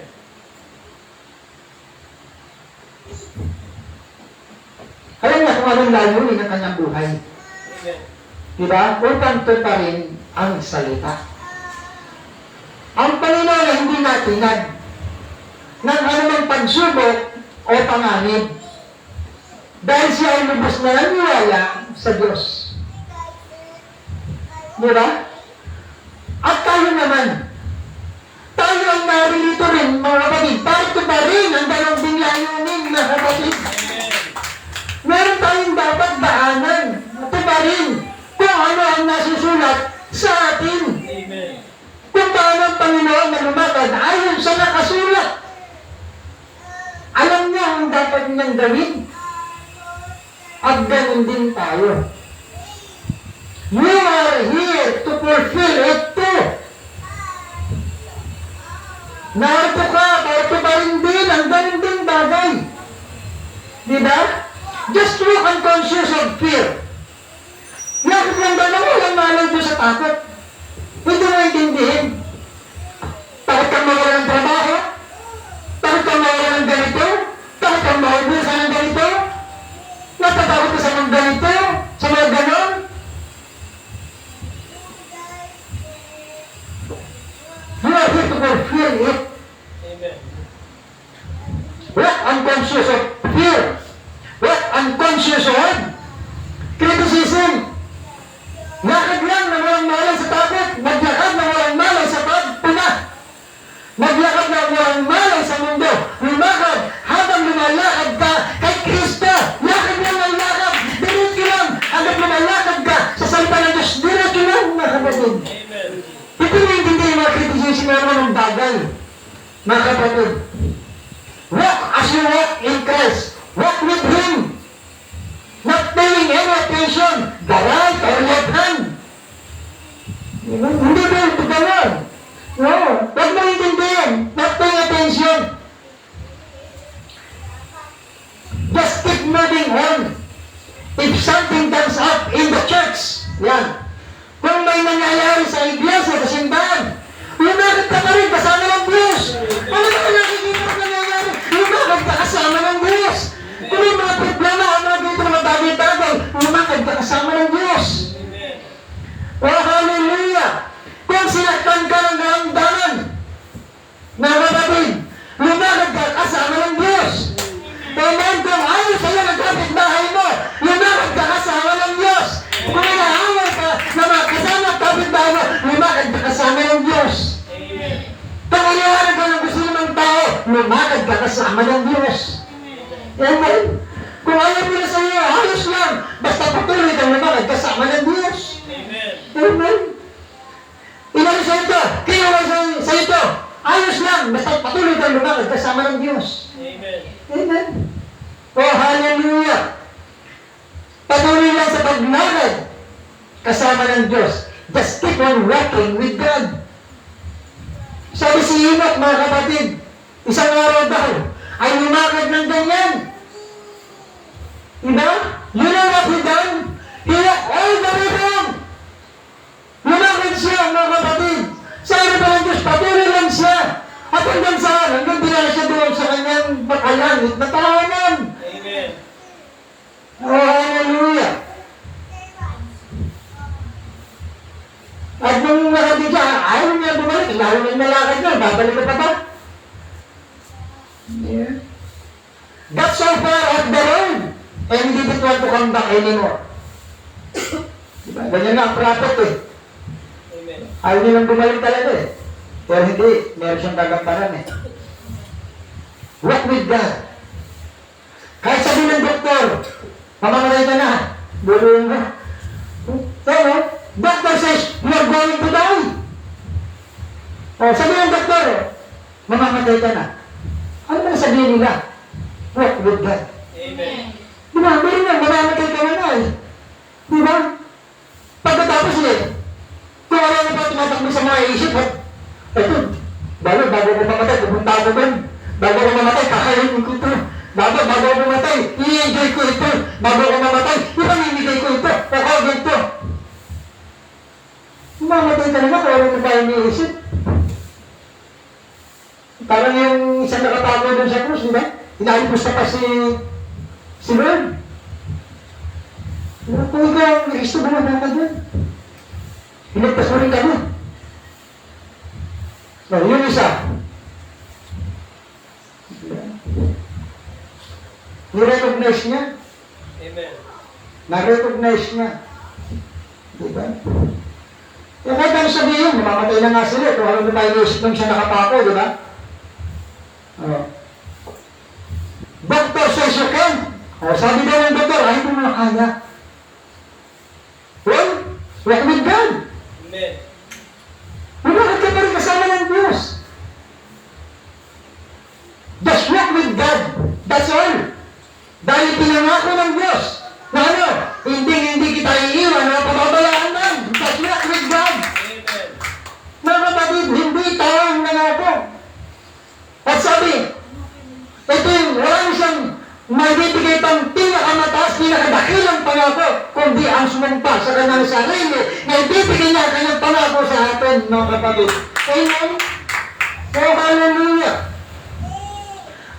Alam niya kung anong layunin ng kanyang buhay. Amen. Diba? Upang tuparin ang salita. Ang Panginoon ay hindi natinag ng anumang pagsubok o panganib dahil siya ay lubos na naniwala sa Diyos. Diba? At tayo naman, tayo ang narilito rin, mga kapatid, para tuparin ang dalawang layunin, mga kapatid. Meron tayong dapat daanan, tuparin kung ano ang nasusulat sa atin. Amen. Kung paano ang Panginoon na lumakad ayon sa nakasulat. Alam niya ang dapat niyang gawin. At ganun din tayo. You are here to fulfill it too. Narito ka para tuparin din ang ganun din bagay. Diba? Just look unconscious of fear. Bakit lang ba na walang malay doon sa takot? Hindi mo intindihin. Takot kang mawala ng trabaho? Takot kang mawala ng ganito? Takot kang maubusan ng ganito? Natatakot ka sa mga ganito? Sa mga ganon? You are here to fulfill it. Amen. What unconscious of fear? What unconscious of criticism? Lakad lang na walang malay sa takot. Maglakad na walang malay sa pagpuna. Maglakad na walang malay sa mundo. Lumakad habang lumalakad ka kay Kristo. Lakad lang ang lakad. Diretso lang. Hanggang lumalakad ka sa salita ng Diyos. Diretso lang, mga kapatid. Amen. Ito na hindi yung mga criticism naman ng bagay. Mga kapatid. Walk as you walk in Christ. Walk with Him. Not paying any attention, the right or left hand. Hindi ba ito gano'n? No, huwag mo intindihan. Not paying attention. Just keep moving on. If something comes up in the church, yan. Kung may nangyayari sa iglesia, sa simbahan, lumakad ka pa rin kasama ng Diyos. Ano ba nakikita mo nangyayari? Lumakad ka kasama ng Diyos. Kung may mga problema, ang mga dito na magdagay-dagay, lumakad ka kasama ng Diyos. Amen. Oh, hallelujah! Kung sinaktan ka ng naramdaman, mga kapatid, lumakad ka kasama ng Diyos. Amen. Kung ayaw sa'yo ng kapitbahay mo, lumakad ka kasama ng Diyos. Kung inaaway ka na mga kasama ng kapitbahay mo, lumakad ka kasama ng Diyos. Amen. Kung iniwanan ka ng gusto ng tao, lumakad ka kasama ng Diyos. Amen. Kung ayaw mo na sa iyo, ayos lang. Basta patuloy kang lumakad kasama ng Diyos. Amen. Amen. Inano sa ito? Kinuha sa ito? Ayos lang. Basta patuloy kang lumakad kasama ng Diyos. Amen. Amen. Oh, hallelujah. Patuloy lang sa paglakad kasama ng Diyos. Just keep on walking with God. Sabi si Enoch, mga kapatid, isang araw daw, ay lumakad ng ganyan. Diba? You know what he done? He walked all the way down. Lumakad siya, mga kapatid. Sabi pa ng Diyos, patuloy lang siya. At hanggang saan? Hanggang dinala siya doon sa kanyang makalangit na tahanan. Amen. Oh, hallelujah. At nung nakatid siya, ayaw niya bumalik. Lalo na yung nalakad niya. Babalik ka pa ba? Yeah. Got so far off the road and didn't want to come back anymore. Diba? Ganyan nga ang prophet eh. Amen. Ayaw nilang bumalik talaga eh. Pero hindi, meron siyang gagampanan eh. Walk with God. Kahit sabi ng doktor, mamamatay ka na, buluin mo. So, doctor says, you O, sabi ng doktor, mamamatay ka na. Ano ba sabihin nila? Walk with God. Amen. Di ba? Meron na, mamamatay ka na eh. Di ba? Pagkatapos kung ano na pa tumatakbo sa mga isip, ito, bago ko mamatay, pupunta ako ba? Bago ko mamatay, kakainin ko ito. Bago ko mamatay, i-enjoy ko ito. Bago ko mamatay, ipamimigay ko ito. O ganito. Mamatay ka naman, kung ano na tayo iniisip. Parang yung isang nakatago doon sa krus, di ba? Inaayos na pa si Lord. Kung ikaw ang Kristo, bumaba ka dyan. Hinagpas mo rin kami. So, yun isa. Ni-recognize niya. Amen. Na-recognize niya. Diba? Kaya kahit ano sabihin, mamamatay na nga sila. Kung ano na tayo inisip nung siya nakapako, diba? Doctor says you can. Sabi daw ng doktor, ay mo na kaya. Well, walk with God. Amen. Bakit ka pa rin kasama ng Diyos? Just walk with God. That's all. Dahil pinangako ng Diyos na hindi kita iiwan o pababalaan man. Just walk with God. Amen. Mga kapatid, hindi tayo ang nangako. At sabi, ito yung walang siyang may bibigay pang pinakamataas, pinakadakilang pangako, kundi ang sumumpa sa kanyang sarili na ibibigay niya kanyang pangako sa atin, mga kapatid. Amen? So, hallelujah.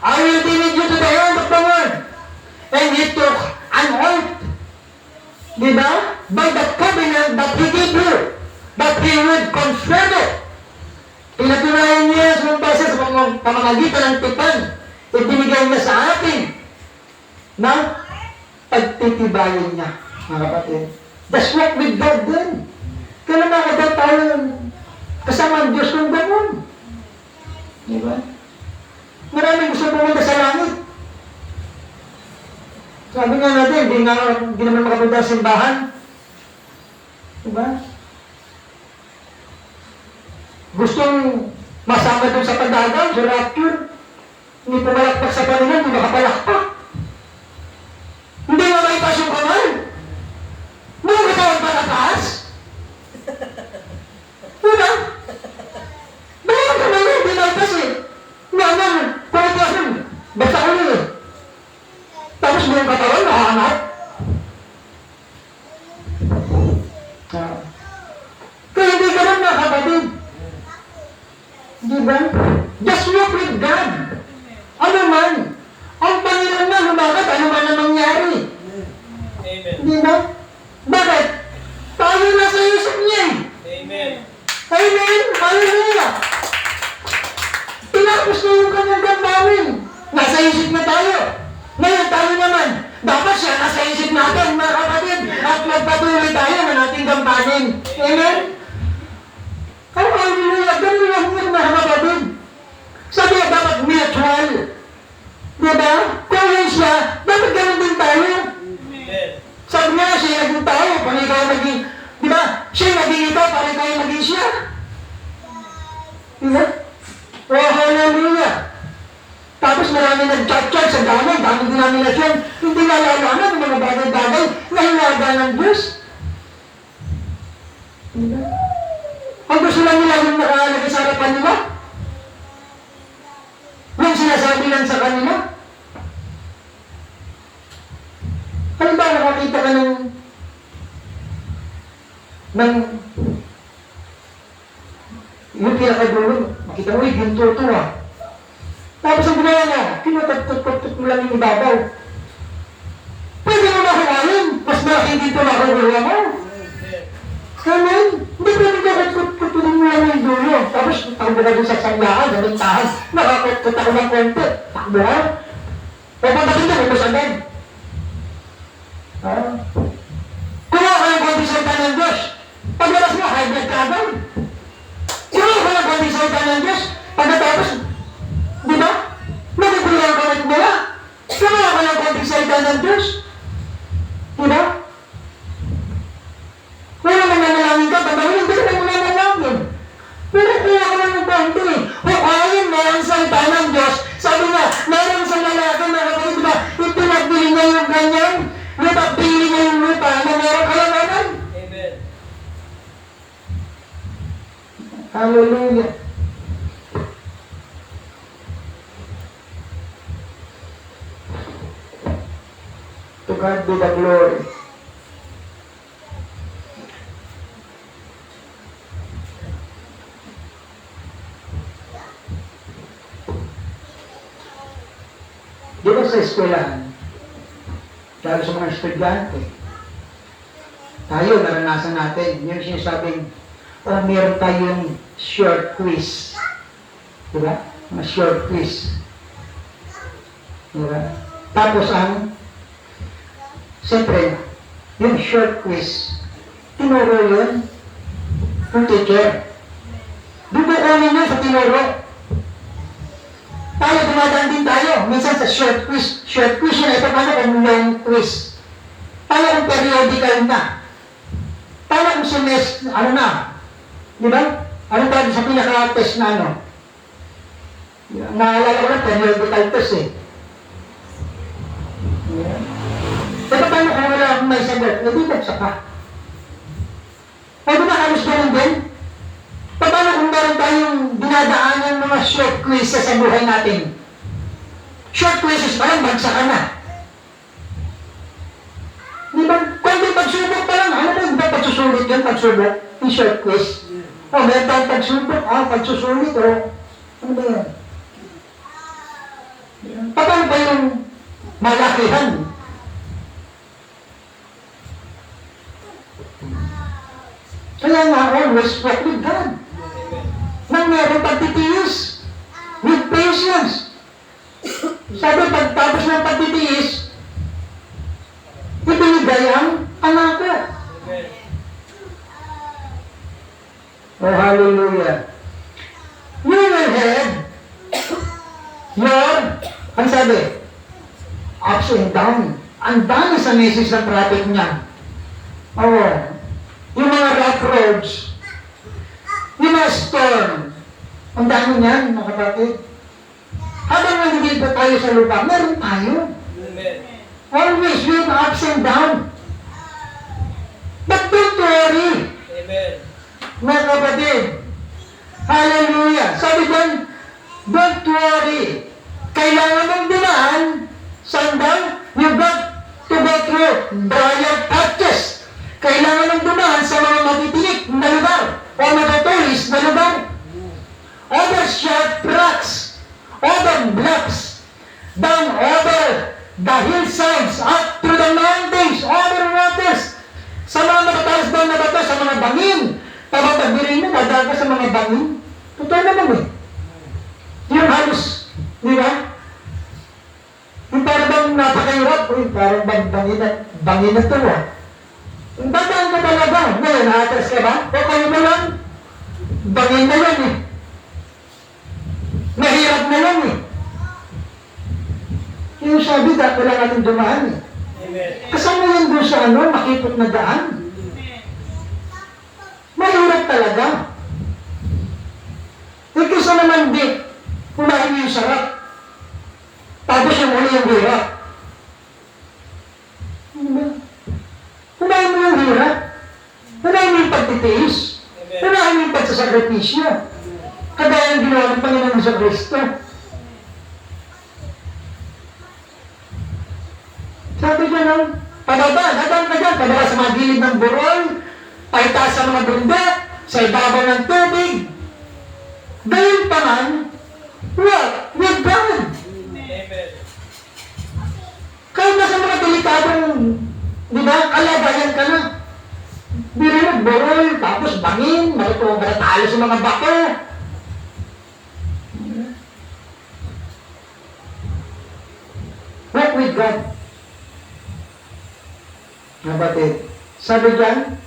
I will be with you to the end of the world. And he took an oath, diba? By the covenant that he gave you, that he would confirm it. Pinatunayan niya sa beses sa pamamagitan ng tipan. Ibinigay niya sa atin na pagtitibayan niya, mga kapatid. Just walk with God din. Kailan makagad tayo kasama ang Diyos kung gano'n? Diba? Maraming gusto pumunta sa langit. Sabi nga natin, hindi naman makapunta sa simbahan. Diba? Gustong masama doon sa pagdagang, sa rapture. Hindi pumalakpak sa Panginoon, hindi makapalakpak. Hindi mo maitas yung kamay. Hindi mo katawan palataas. Diba? Dahil ang kamay mo, hindi maitas eh. Naman, palitas nun. Basta ulo eh. Tapos mo yung katawan, nakahanap. Kaya hindi ganun mga kapatid. Diba? Just walk with God. Ano man? Ang Panginoon na lumakat, ano man ang mangyari. Amen. Diba? Bakit? Tayo nasa isip niya eh. Amen. Amen? Hallelujah! Tinapos na yung kanyang gambawin. Nasa isip na tayo. Ngayon tayo naman. Dapat siya nasa isip natin, mga kapatid. At magpatuloy tayo na nating gampanin. Amen? Hallelujah! Ganun lang yun, mga kapatid. Sabi niya dapat mutual. Diba? Kung yun siya, dapat ganun din tayo. Amen. Sabi niya, siya naging tayo, para ikaw maging, diba? Siya naging ikaw, para ikaw maging siya. Diba? Oh, hallelujah! Tapos marami nag-chat-chat sa dami denominasyon, hindi nalalaman ng mga bagay-bagay na hinaga ng Diyos. Diba? Ang gusto lang nila yung nakalagay sa harapan nila, yung sinasabi lang sa kanila. Ano ba nakakita ka ng yung pinakadulo, makita mo, ginto ito ah. Tapos ang ginawa niya, kinutot-tot mo lang yung ibabaw. Pwede mo makuhain, mas malaking dito makukuha mo. Amen? Hindi pwede kakot-kotulin mo lang yung dulo. Tapos takbo ka dun sa sanglaan, ganun tahan. Nakakot-kot ako ng konti. Takbo ka. O pagdating na, ubos agad. Kuha ka ng konti salita ng Diyos. Paglabas mo, high blood ka agad. Kuha ka ng konti salita ng Diyos. Pagkatapos, di ba? Magagulaw ka ng mula. Kuha ka ng konti salita ng Diyos. Di ba? Kung naman nanalangin ka, pagdawin, hindi ka na muna nanalangin. Pero kuha ka lang ng Hallelujah. To God be the glory. Di ba sa eskwelahan, lalo sa mga estudyante, tayo, naranasan natin, yung sinasabing, meron tayong short quiz. Di ba? Mga short quiz. Di ba? Tapos siyempre, yung short quiz, tinuro yun ng teacher. Dubukunin yun sa tinuro. Tayo, dumadaan din tayo. Minsan sa short quiz yun, ito paano kung long quiz. Tayo kung periodical na. Tayo kung semester, di ba? Ano tayo sa pinaka-test na Naalala ko lang, periodical test eh. Yeah. Pero paano kung wala akong may sagot? Hindi bagsak ka. O di ba halos ganun din? Paano kung meron tayong dinadaanan mga short quizzes sa buhay natin? Short quizzes pa lang, bagsak ka na. Di ba? Kung di pagsubok pa lang, ano ba pagsusulit yun, pagsubok? Yung short quiz. Meron tayong pagsubok, pagsusulit, ano ba yan? Paano ba yung malakihan? Kaya nga, always walk with God. Nang meron pagtitiis, with patience. Sabi, pagtapos ng pagtitiis, ibinigay ang pangako. Oh, hallelujah. You will have your, ang sabi, ups and down. Ang dami sa message ng traffic niya. Yung mga rough roads, yung mga storm, ang dami niyan, mga kapatid. Habang nandito tayo sa lupa, meron tayo. Amen. Always with ups and down. But don't worry, Amen. mga kapatid. Hallelujah. Sabi doon, don't worry. Kailangan mong dumaan, sandal, you got to go through briar patches. Kailangan mong dumaan sa mga matitinik na lugar o matutulis na lugar. Over sharp rocks, over bluffs, down over the hillsides, up through the mountains, over waters. Sa mga matataas daw na bato, sa mga bangin. Pagpagbirin mo, madaga sa mga bangin. Totoo naman eh. Yung halos, di ba? Yung parang napakahirap, parang bangin na ito Dadaan ka talaga. Ngayon, na-atras ka ba? O kayo mo lang? Bangin na yan eh. Mahirap na yan eh. Yung sabi, dapat lang natin dumaan eh. Amen. Kasama yan doon sa makipot na daan. Mahirap talaga. Eh, kaysa naman di, kumain yung sarap. Tapos yung uli yung hirap. Kumain mo yung hirap. Kumain mo yung pagtitiis. Kumain mo yung pagsasakripisyo. Kagaya ang ginawa ng Panginoon sa Kristo. Sabi niya padaba, dadaan ka dyan, padaba sa mga gilid ng burol, paitaas sa mga bundok, sa ibabaw ng tubig. Dahil pa man, walk with God. Amen. Kahit nasa mga delikadong, di ba, kalabayan ka na. Biro mo, burol, tapos bangin, matatalo sa mga bako. Walk with God. Nabatid. Sabi dyan,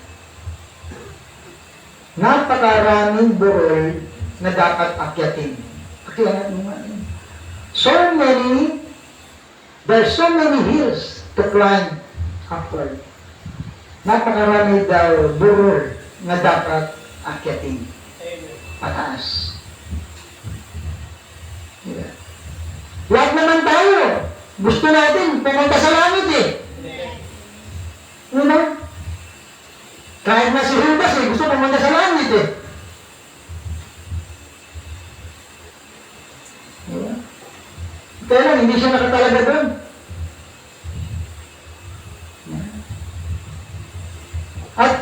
napakaraming burol na dapat akyatin. Akyatin mo nga. There's so many hills to climb upward. Napakarami daw burol na dapat akyatin. Amen. Pataas. Yeah. Lahat naman tayo. Gusto natin pumunta sa langit eh. Kahit na si Judas gusto pumunta sa langit eh. Kaya lang, hindi siya nakatalaga doon. At,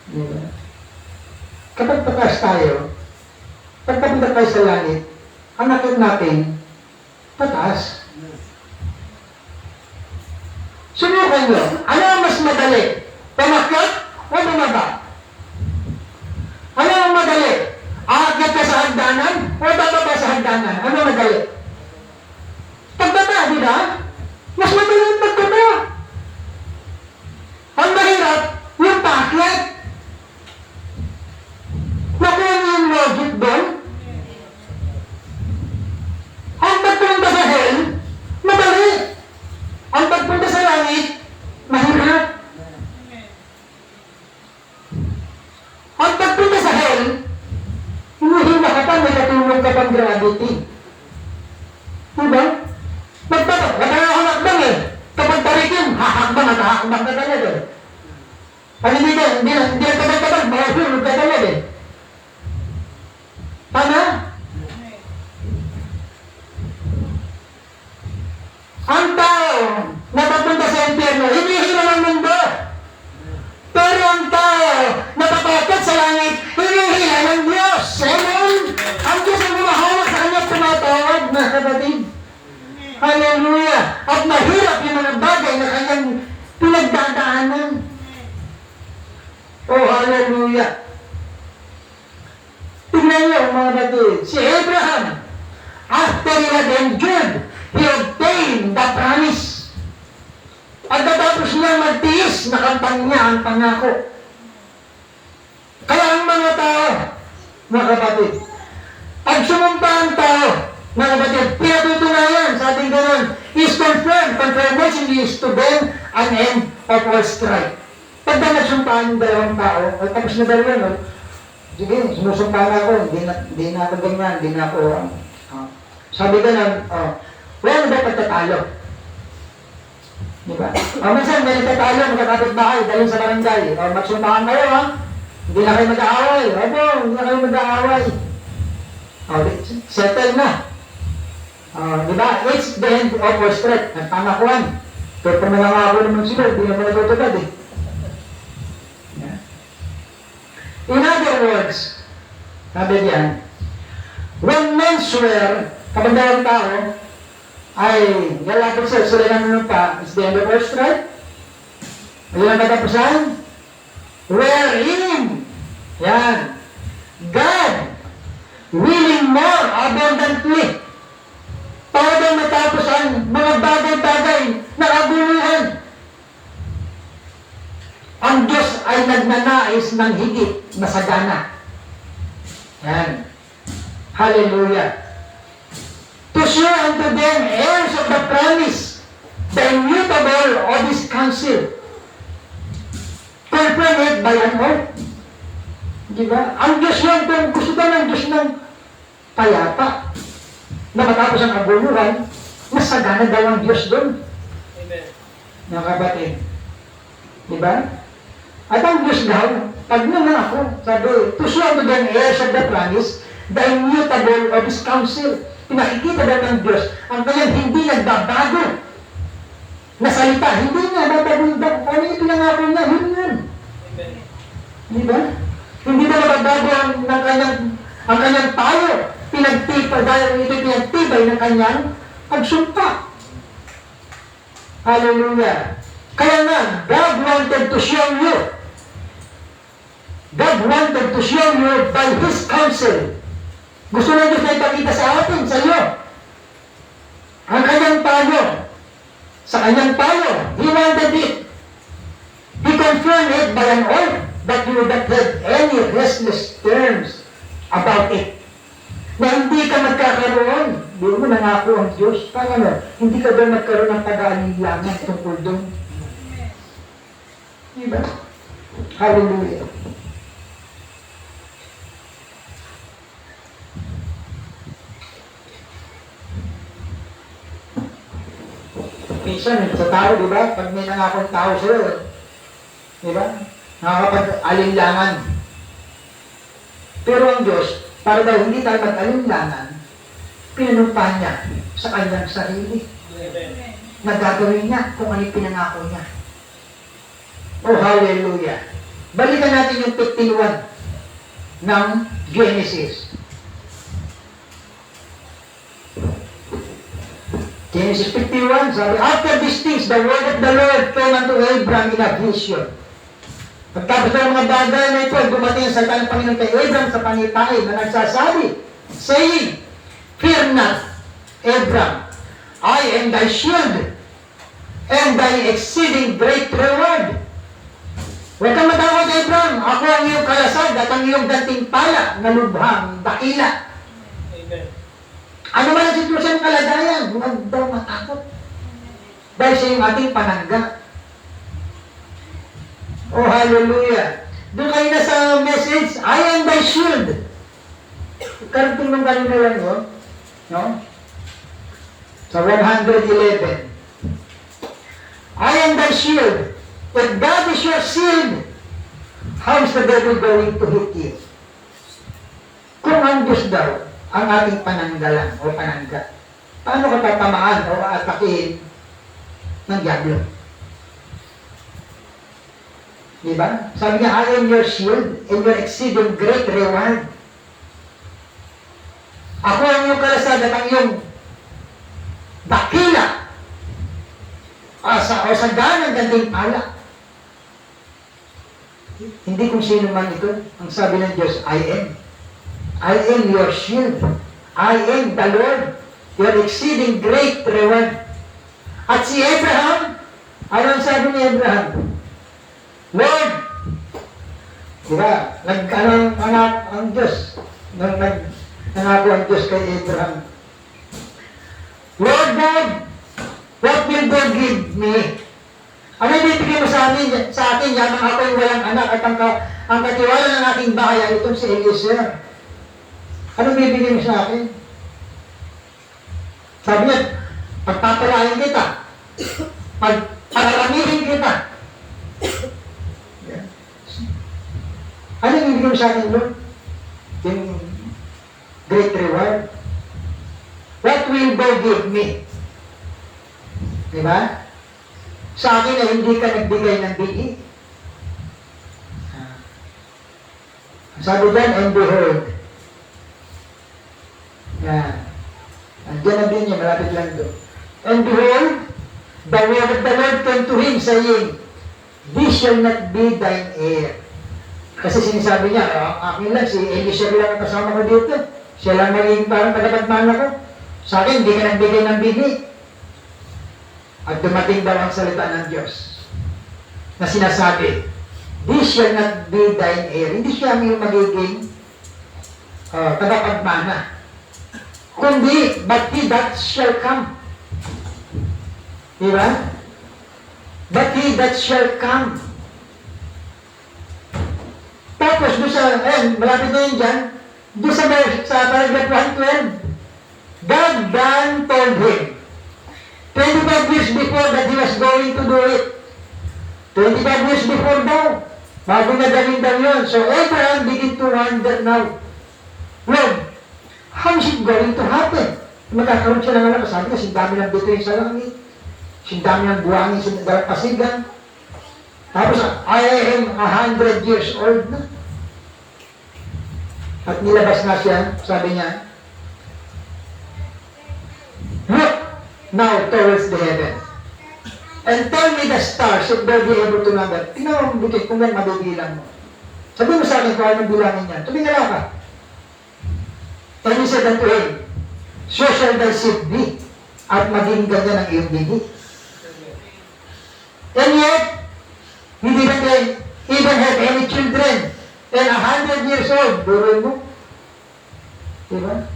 diba? Kapag pataas tayo, pag papunta tayo sa langit, ang nakit natin, pataas. Subukan nyo, ano ang mas madali? Pamakyat o bumaba? Ano ang madali? Aakyat ka sa hagdanan o bababa sa hagdanan? Ano ang madali? Pagbaba, di ba? Mas madali yung pagbaba. Ang mahirap, yung paakyat. Nakuha niyo yung logic doon? Ang pagpunta sa hell, madali. Ang pagpunta sa langit, mahirap. Ang pagpunta sa hell, hinihila ka pa, may katulong ka pang gravity. Diba? Magkakaroon hakbang eh. Kapag tarikin, hahakbang at hahakbang ka talaga eh. Pag hindi na kabag-kabag, mahulog ka talaga eh. Tama? Ang tao na papunta sa impyerno, hinihila ng mundo. Pero ang tao na papakat sa langit, hinihila ng Diyos. Amen? Ang Diyos ang humahawak sa kanyang tumatawag, mga kapatid. Hallelujah! At mahirap yung mga bagay na kanyang pinagdadaanan. Oh, hallelujah! Tingnan niyo, mga kapatid, si Abraham, after he had endured, he obtained the promise. At natapos niyang magtiis, nakamtan niya ang pangako. Kaya ang mga tao, mga kapatid, pag sumumpa ang tao, mga kapatid, pinatutunayan sa ating ganun, is confirmed. Confirmation is to them an end of all strife. Pag na nagsumpaan yung dalawang tao, ay tapos na dalawa, no? Sige, sinusumpaan ako, hindi na ako ganyan, hindi na ako, sabi ganun, wala ba pagtatalo? Diba? Minsan may nagtatalo, magkakapit bahay, dalhin sa barangay, magsumpaan kayo, ha? Hindi na kayo mag-aaway, hindi na kayo mag-aaway. Settle na. Diba? It's the end of our strife. Nagpangakuan. Pero kung nangangako naman sila, hindi naman natutupad eh. Yeah. In other words, sabi diyan, when men swear, kapag dalawang tao, ay lalapit sila ng pa, it's the end of our strife. Ayun ang katapusan. Wherein, yan, God, willing more abundantly, para matapos ang mga bagay-bagay na kabuluhan. Ang Diyos ay nagnanais ng higit na sagana. Yan. Hallelujah. To show unto them heirs of the promise, the immutable of His counsel, confirmed by an oath. Diba? Ang Diyos yan, kung gusto daw ng Diyos ng payapa, na matapos ang kabuluhan, mas sagana daw ang Diyos doon. Amen. Mga kapatid. Diba? At ang Diyos daw, pag ako, sabi, to show unto them heirs of the promise, the immutable of His counsel. Pinakikita daw ng Diyos ang kanyang hindi nagbabago na salita. Hindi nga babago. Ano yung pinangako niya? Yun yan. Amen. Diba? Hindi na nagbabago ang kanyang tayo. Pinagtibay, dahil ito pinagtibay ng kanyang pagsumpa. Hallelujah. Kaya nga, God wanted to show you. God wanted to show you by His counsel. Gusto na Diyos na ipakita sa atin, sa iyo. Ang kanyang payo. Sa kanyang payo, He wanted it. He confirmed it by an oath that you would not have any restless terms about it. Na hindi ka magkakaroon, di mo nangako ang Diyos, paano? Hindi ka ba magkaroon ng pag-aalilangan tungkol doon? Diba? Hallelujah. Minsan, sa tao, di ba? Pag may nangakong tao sa'yo, di ba? Nakakapag-alinlangan. Pero ang Diyos, para daw hindi tayo mag-alinlangan, pinanumpa niya sa kanyang sarili. Amen. Na gagawin niya kung ano yung pinangako niya. Oh, hallelujah. Balikan natin yung 15:1 ng Genesis. Genesis 51, sabi, after these things, the word of the Lord came unto Abram in a vision. Pagkatapos ng mga bagay na ito, dumating ang salita ng Panginoon kay Abram sa pangitain na nagsasabi, saying, fear not, Abram, I am thy shield, and thy exceeding great reward. Huwag kang matakot, Abram, ako ang iyong kalasad at ang iyong gantimpala na lubhang dakila. Amen. Ano man ang sitwasyon ng kalagayan, huwag daw matakot. Dahil siya yung ating panangga. Oh, hallelujah. Doon kayo na sa message, I am thy shield. Karating nung kanina lang yun. No? Sa 111. I am thy shield. If God is your shield, how is the devil going to hit you? Kung ang Diyos daw, ang ating pananggalan o panangga, paano ka tatamaan o atakihin ng diablo? Diba? Sabi niya, I am your shield and your exceeding great reward. Ako ang iyong kalasad at ang iyong dakila o sa ganang gantimpala. Hindi kung sino man ito. Ang sabi ng Diyos, I am. I am your shield. I am the Lord, your exceeding great reward. At si Abraham, ano ang sabi ni Abraham? Lord, diba, nag-anak ang Diyos, nangako ang Diyos kay Abraham. Lord God, what will thou give me? Ano ibibigay mo sa akin yan, ang ako'y walang anak at ang katiwala ng aking bahay ay itong si Eliezer. Ano bibigay mo sa akin? Sabi niya, pagpapalain kita, pagpararamihin kita. Ano bibigay mo sa akin, Lord? Yung great reward. What will thou give me? Diba? Sa akin ay hindi ka nagbigay ng bigay. Sabi dyan, and behold. Yan. Andiyan na din niya, malapit lang doon. And behold, the word of the Lord came to him, saying, this shall not be thine heir. Kasi sinasabi niya, akin lang, si Eliezer lang ang kasama ko dito. Siya lang magiging parang tagapagmana ko. Sa akin, hindi ka nagbigay ng bigay. At dumating daw ang salita ng Diyos na sinasabi, this shall not be thine heir. Hindi siya ang iyong magiging tagapagmana. Kundi, but he that shall come. Diba? But he that shall come. Tapos doon sa, malapit na yun dyan, doon sa paragraph 112, God then told him, 25 years before that he was going to do it. 25 years before daw. Bago na gawin daw yun. So Abraham begin to wonder now, Lord, how is it going to happen? Magkakaroon siya ng anak. Sabi ka, sindami ng bituin sa langit. Sindami ng buhangin sa pasigan. Tapos, I am 100 years old na. At nilabas na siya, sabi niya, look now towards the heaven, and tell me the stars if they'll be able to number. Tingnan mo bukit kung yan mabibilang mo. Sabi mo sa akin kung anong bilangin yan. Tumingala ka. And he said unto him, so shall thy seed be, at maging ganyan ang iyong bigi. And yet, he didn't even have any children. And 100 years old, duroy mo. Diba?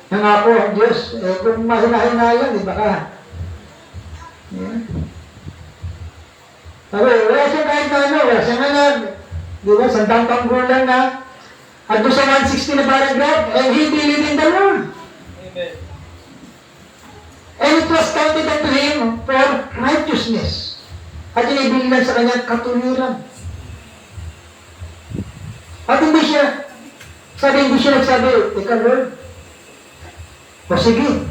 Nangako ang Diyos, kung mahina-hina yan, di ba ka? Yeah. Sabi, wala siya kahit na ano, wala siya anak. Di ba? Sandang gulang na. At doon sa 160 na paragraph, and he believed in the Lord. Amen. And it was counted unto him for righteousness. At inibilinan sa kanya katuwiran. At hindi siya nagsabi, Teka Lord, O sige,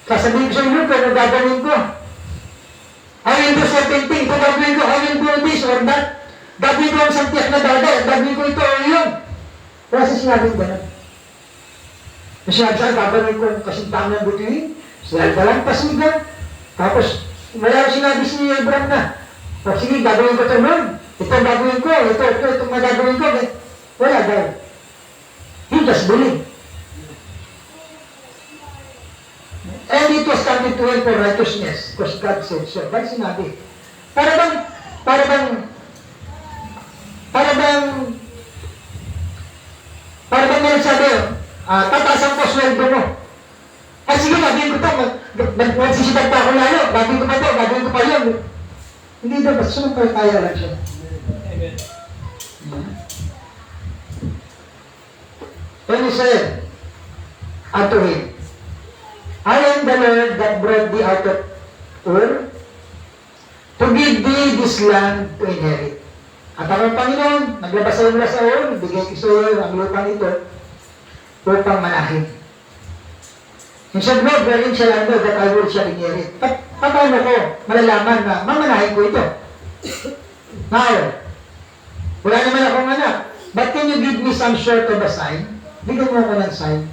sasabihin ko sa inyo kung ano gagawin ko. I will do certain thing. Kung gagawin ko, I will do this or that. Gagawin ko ang santiyak na dada. Gagawin ko ito o yun. Wala siya sinabing gano'n. Sinabi sa gagawin ko kasing tama ng butuin. Sinabi ka lang pasigan. Tapos, wala sinabi si Abraham na. O sige, gagawin ko ito nun. Ito ang gagawin ko. Ito ang gagawin ko. Wala daw. He just believed. And it was counted to him for righteousness, because God said so. Dahil sinabi, para bang may nagsabi, tataasan ko sweldo mo. Ay sige, gagawin ko ito, magsisidag pa ako lalo, gagawin ko pa ito, gagawin ko pa yun. Hindi daw, basta sumampalaya lang siya. Amen. And he said unto him, I am the Lord that brought thee out of Ur to give thee this land to inherit. At ang Panginoon, naglabas sa mula sa Ur, bigay ko sa iyo ang lupang ito upang manahin. He said, Lord, wherein shall I know that I will shall inherit? Paano ko malalaman na mamanahin ko ito? Now, wala naman akong anak. But can you give me some sort of a sign? Bigyan mo ako ng sign.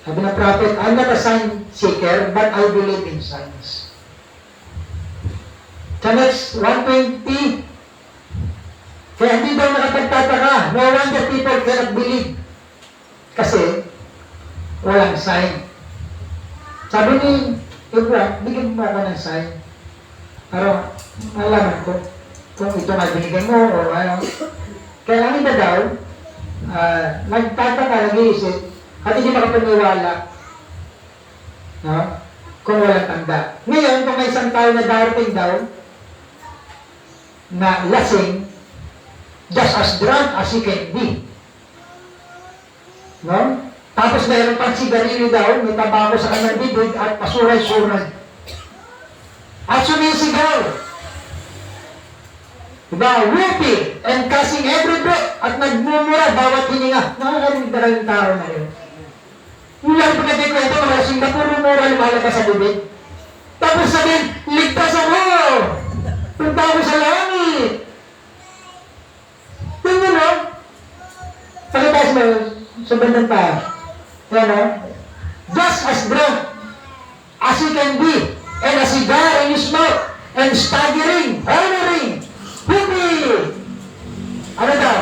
Sabi ng prophet, I'm not a sign seeker, but I believe in signs. Sa next 120, kaya hindi daw nakapagtataka. No wonder people cannot believe. Kasi, walang sign. Sabi ni Abraham, bigyan mo ako ng sign. Para malaman ko kung ito na binigay mo o ano. Kaya ang iba daw, nagtataka, nag-iisip, at hindi makapaniwala, no? Kung walang tanda. Ngayon, kung may isang tao na darating daw, na lasing, just as drunk as he can be. No? Tapos mayroon pang sigarilyo daw, may tabako sa kanyang bibig at pasuray-suray. At sumisigaw. Diba? Whooping and cussing every breath at nagmumura bawat hininga. Nakakarinig na yung tao na yun. Yung lang pag nagkikwento, mga Singapore, mura lumalabas sa bibig. Tapos sabihin, ligtas ako! Punta ako sa langit! Tingnan mo, palitas mo sa bandang pa. Yan o. Just as drunk as he can be, and a cigar in his mouth, and staggering, hollering, whoopee! Ano daw?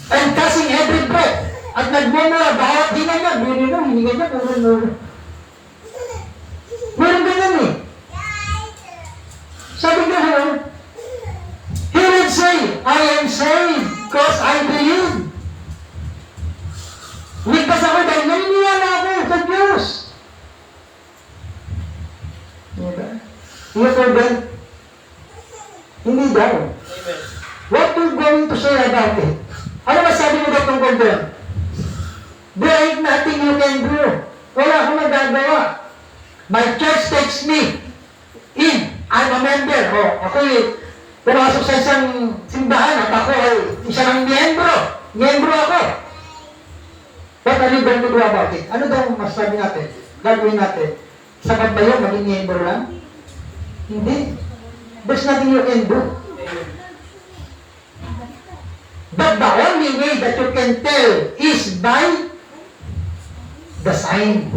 And cussing every breath. At nagmumura, bawat hininga niya, hininga niya, puro. Meron ganyan eh. Sabi nga ha, he would say, I am saved because I believe. Ligtas ako dahil naniniwala ako sa Diyos. Diba? Iya po ba? Hindi daw. Amen. What you going to say about it? Ano masabi mo daw tungkol doon? There ain't nothing you can do. Wala akong magagawa. My church takes me in. I'm a member. Ako pumasok sa isang simbahan at ako ay isa ng miyembro. Miyembro ako. What are you going to do about it? Ano daw masabi natin? Gagawin natin? Sapat ba yun? Maging miyembro lang? Hindi. There's nothing you can do. Amen. But the only way that you can tell is by the sign.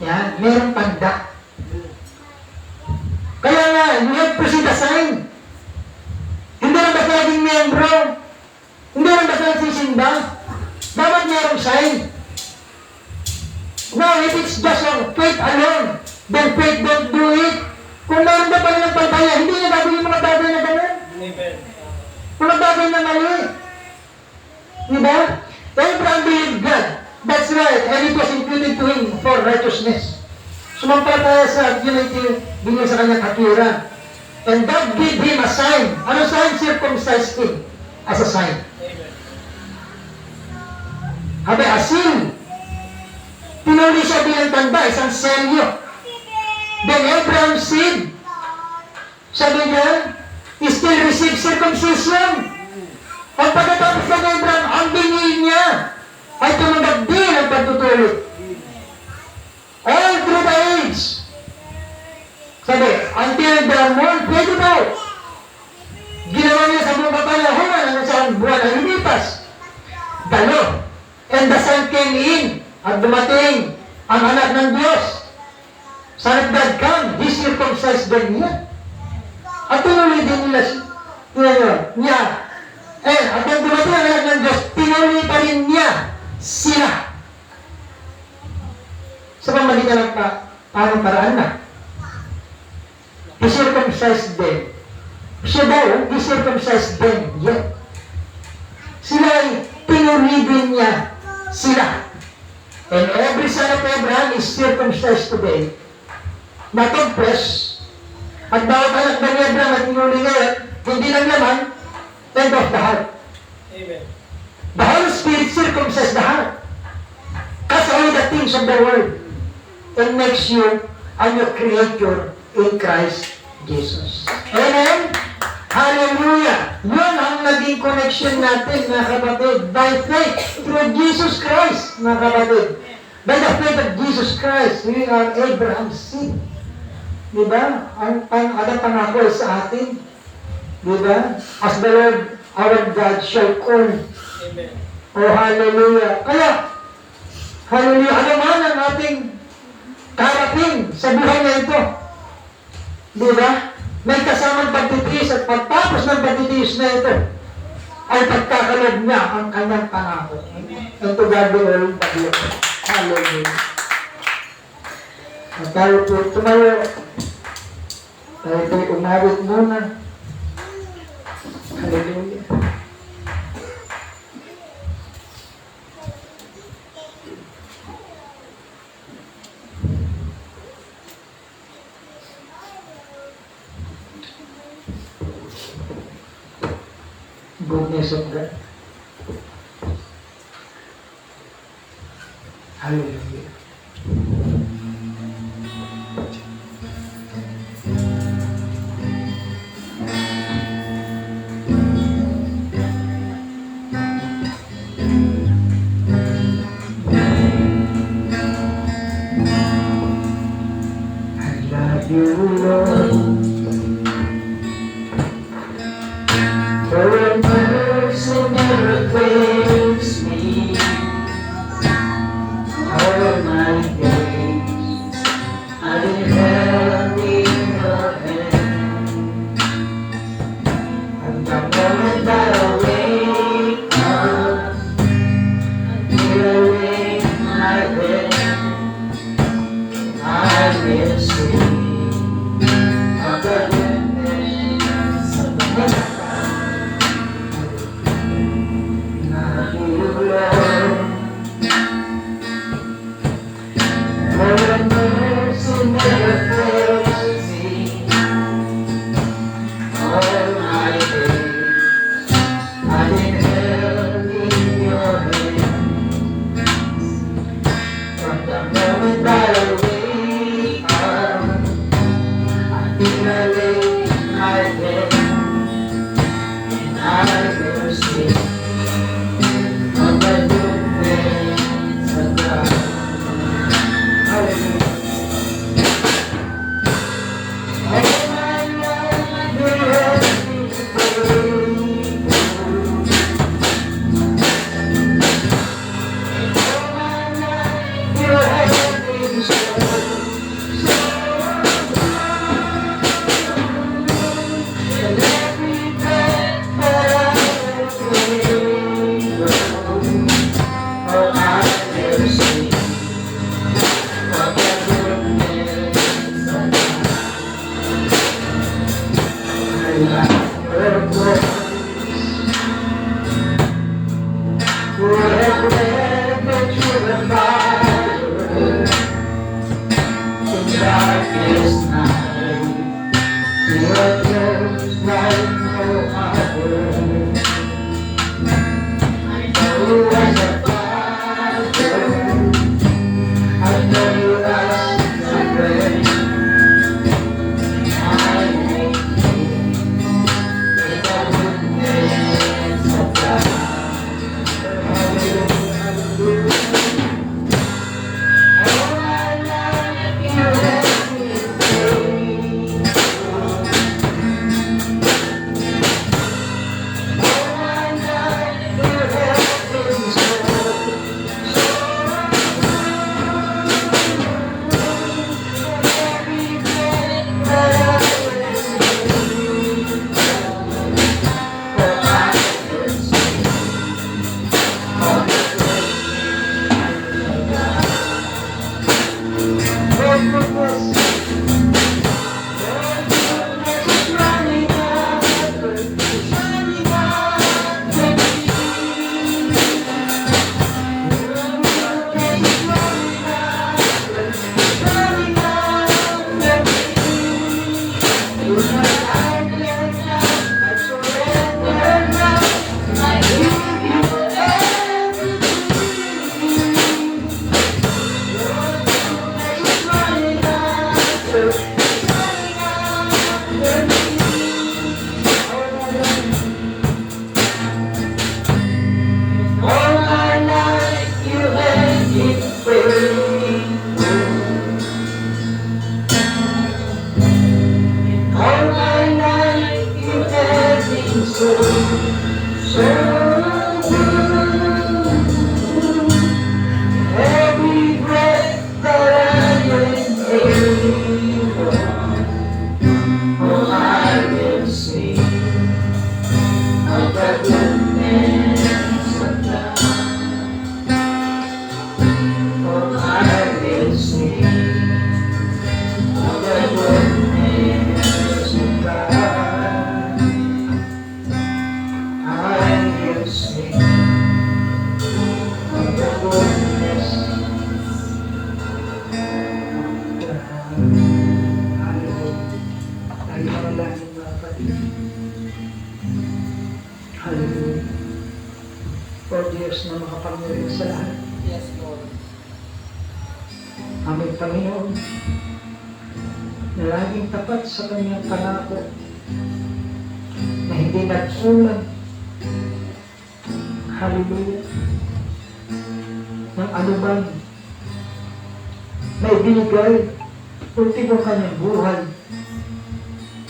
Yan, merong tanda. Kaya nga, you have to see the sign. Hindi lang ba naging miyembro? Hindi lang ba nagsisimba? Dapat merong sign. Now, if it's just on faith alone, then faith don't do it. Kung meron ba pala ng pagbaya, hindi na gagawin yung mga bagay na gano'n. Amen. Mga bagay na mali. Diba? Abraham believed God. That's right. And it was imputed to him for righteousness. Sumampalataya sa unity, binigyan sa kanyang katwiran. And God gave him a sign. Ano sign? Circumcised him as a sign. Amen. Habi, asin. Pinuli siya bilang tanda, isang selyo. Then Abraham said, sabi niya, he still received circumcision. At pagkatapos ng Abraham, ang Solomon, pwede ba? Ginawa niya sa buong kapanahon ang isang buwan ang lumipas. Dalo. And the sun came in. At dumating ang anak ng Diyos. Son of God come. He circumcised them niya. At tinuloy din nila niya. At nang dumating ang anak ng Diyos, tinuloy pa rin niya sila. Sa pamagitan ng parang paraan na. He circumcised them. Siya daw, he circumcised them yet. Sila ay tinuloy din niya sila. And every son of Abraham is circumcised today. Not of flesh. At bawat anak ng Abraham at tinuloy ngayon, hindi lang naman, and of the heart. Amen. The Holy Spirit circumcises the heart. Cuts away the things of the world and makes you a new creature in Christ Jesus. Amen? Hallelujah! Yun ang naging connection natin, mga kapatid, by faith through Jesus Christ, mga kapatid. By the faith of Jesus Christ, we are Abraham's seed. Diba? Ang pangako sa atin. Diba? As the Lord, our God, shall call. Amen. Oh, hallelujah! Kaya, hallelujah, ano man ang ating karapin sa buhay na ito. Diba? May kasamang pagtitiis at pagtapos ng pagtitiis na ito ay pagkakalob niya ang kanyang pangako. And to God be all the glory. Hallelujah. At tayo po tumayo. Tayo po'y umawit muna. Hallelujah. Goodness of God. Hallelujah. I love you, Lord. For your mercy never fails me. All my days I will held in your hand. And the moment that I wake up, until I lay my head, I will sing of the goodness of the Lord. Love you, Lord. O Diyos na makapangyarihan sa lahat. Yes, Lord. Aming Panginoon, na laging tapat sa kanyang pangako, na hindi nagkulang. Hallelujah. Ng anuman na ibinigay, ultimo kanyang buhay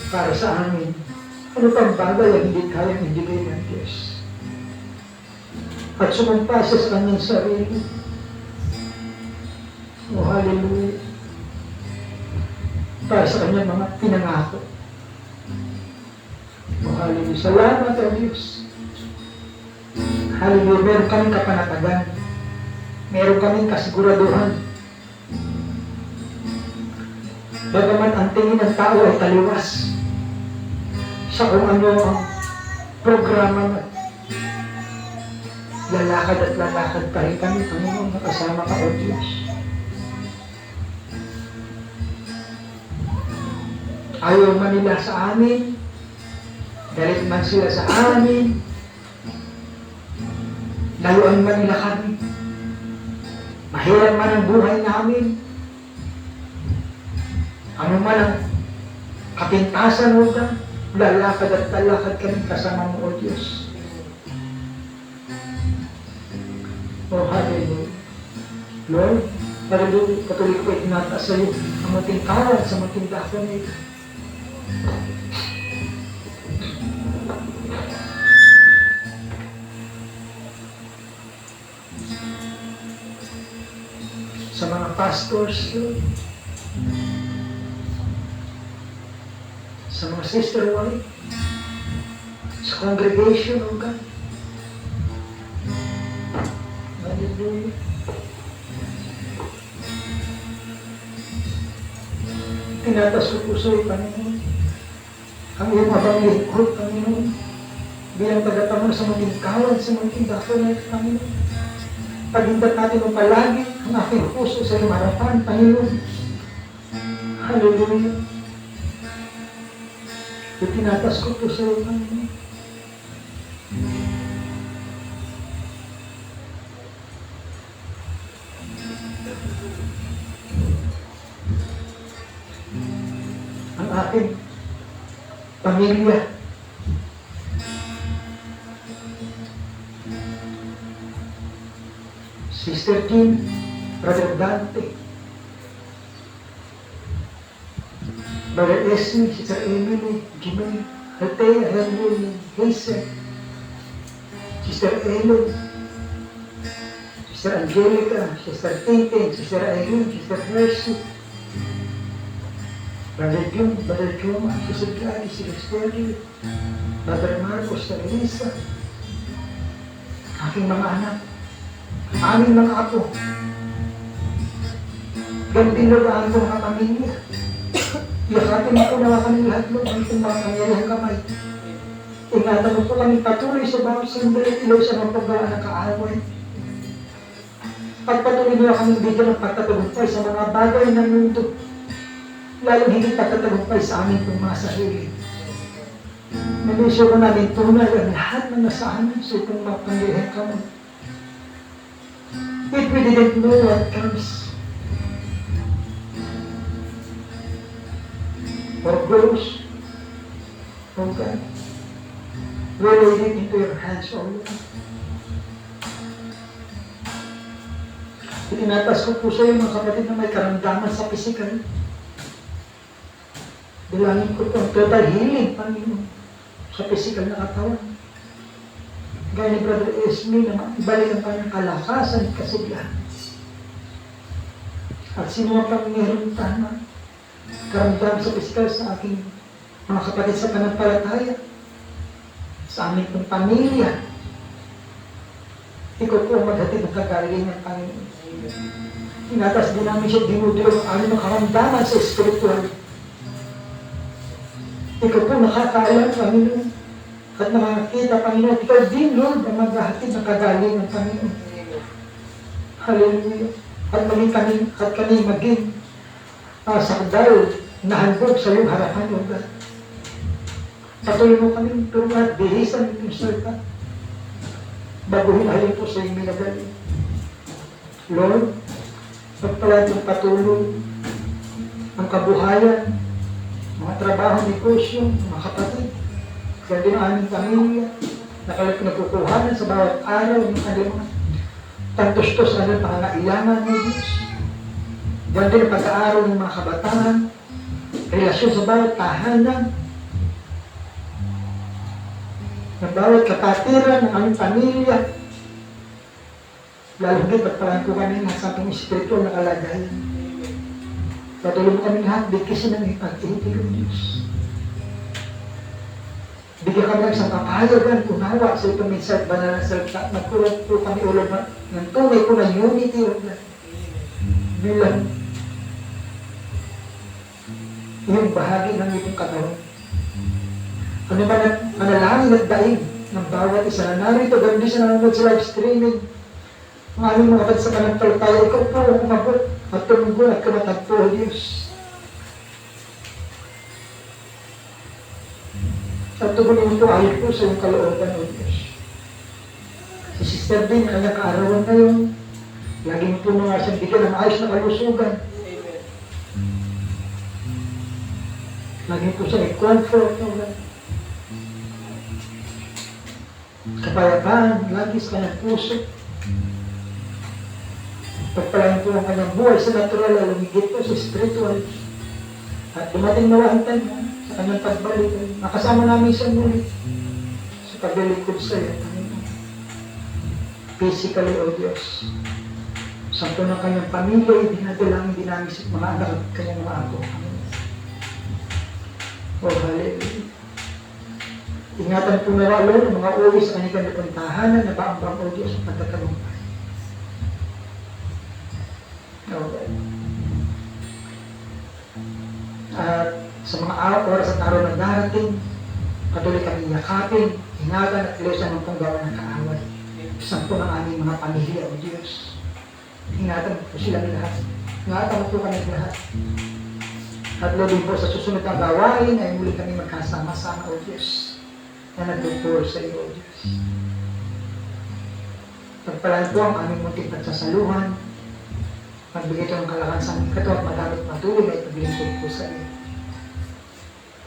para sa amin. Ano pang bagay ang hindi kayang ibigay ng Diyos? At sumampa siya sa kanyang sarili. Oh, hallelujah. Para sa kanyang mga pinangako. Oh, hallelujah. Salamat o Diyos. Hallelujah. Meron kaming kapanatagan. Meron kaming kasiguraduhan. Bagaman ang tingin ng tao ay taliwas sa kung ano ang programa na lalakad at lalakad pa rin kami, Panginoon, nakasama ka, O Diyos. Ayaw man nila sa amin, galit man sila sa amin, layuan man nila kami, mahirap man ang buhay namin, ano man ang kapintasan mo ka, lalakad at lalakad kami kasama mo, O Diyos. Oh, hallelujah. Lord, patuloy ko itinataas sa iyo ang mating kawan sa mating dakon na ito. Sa mga pastors, Lord, sa mga sister wife, sa congregation, O God. Hallelujah. Tinatas ko po sa iyo, Panginoon, ang iyong mabanglingkod, Panginoon, bilang tagatama sa maging kawan, sa maging dakon na ito, Panginoon. Pagindat natin mo palagi ang aking puso sa iyong harapan, Panginoon. Hallelujah. Tinatas ko po sa iyo, Panginoon. Ang aking pamilya, Sister Kim, Brother Dante, Brother Esme, Sister Emily, Jimmy, Althea, Hermione, Hazel, Sister Ellen, Sister Angelica, Sister Tintin, Sister Irene, Sister Mercy, Brother June, Brother Juma, Sister Gladys, Sister Sterling, Brother Marcos, Sister Elisa, aking mga anak, aming mga apo, gantilugaan ko mga pamilya. Yakapin ako na kami lahat mo ang itong mga pangyarihang kamay. Ingatan mo po kami patuloy sa bawat sandali ilaw sa mga pagbalaan ng kaaway. Pagpatuloy nila kami bigyan ng pagtatagumpay sa mga bagay ng mundo. Lalong higit pagtatagumpay sa aming pong mga sarili. Nanisyo ko namin tunay ang lahat ng nasa amin sa itong mga pangyarihang kamay. If we didn't know what comes or goes, O God, we lay it into your hands, O Lord. Itinatas ko po sa iyo mga kapatid na may karamdaman sa pisikal. Bilangin ko po ang total healing, Panginoon, sa pisikal na katawan. Gaya ni Brother Esme na ibalik ang kanyang kalakasan at kasiglahan. At sino ang pang meron tama, karamdam sa pisikal sa aking mga kapatid sa pananampalataya, sa aming pong pamilya. Ikaw po ang maghatid ng kagalingan, Panginoon. Tinatas din namin siya dinudulog ang aming karamdaman sa espiritual. Ikaw po nakakaalam, Panginoon. At nakakita, Panginoon, ikaw din, Lord, ang maghahatid ng kagalingan, Panginoon. Hallelujah. At kami maging sakdal na handog sa iyong harapan, O God. Patuloy mo kami turuan at bihisan itong salita. baguhin ayon po sa iyong minagaling. Lord, pagpalain ng patuloy ang kabuhayan, mga trabaho, negosyo, mga kapatid, kaya din ang aming pamilya, nagkukuhanan sa bawat araw ng kanilang mga tantos-tos na ng pangangailangan ng Diyos. Diyan din ang pag-aaral ng mga kabataan, relasyon sa bawat tahanan, ng bawat kapatiran ng aming pamilya, lalo din pagpalaan ko kami ng sampung espiritual na kalagayan. Patuloy mo kami lahat, bigkisin ng ipag-ibig ng Diyos. Bigyan kami ng isang kapahayagan, unawa sa itong minsay, banal na salita, magkulot po kami ulo ng tunay po ng unity of life. Bilang yung bahagi ng itong katawan. Ano ba ang manalangin at daig ng bawat isa na narito, ganda sa nanonood sa live streaming. Ang aming mga kapatid sa panagpalataya, ikaw po ang umabot at tumunggo at kamatagpo, O Diyos. At tugunin ito ayon po sa iyong kalooban, O Diyos. Si Sister din, kanyang kaarawan ngayon, laging po mga siyang bigyan ng ayos na kalusugan. Amen. Laging po siya i-comfort, O God. Kapayapaan, lagi sa kanyang puso. Pagpalain po ang kanyang buhay sa natural, lumigit po sa spiritual. At dumating na ang time sa kanyang pagbalik. Nakasama namin siya muli sa paglilikod sa iyo. Physically, O Diyos. Santo ng kanyang pamilya, dinadalangin din namin sa mga anak at kanyang mga apo. O hallelujah. Ingatan po na Lord ang mga uwi sa kanilang napuntahanan na baang-baang, O Diyos, ang pagkakalumpay. Okay. At sa mga oras at araw na darating, patuloy kami yakapin, ingatan at ilusan ng panggawa ng kaaway. Sampo ng aming mga pamilya, O Diyos. Ingatan po sila lahat. Ingatan po kami lahat. At lulong po sa susunod na gawain ay muli kami magkasama-sama, O Diyos, na nagtuturo sa iyo, O Diyos. Pagpalaan po ang aming munting pagsasaluhan, magbigay ito ng kalakan sa aming kato at magamit patuloy na ipaglingkod po sa iyo.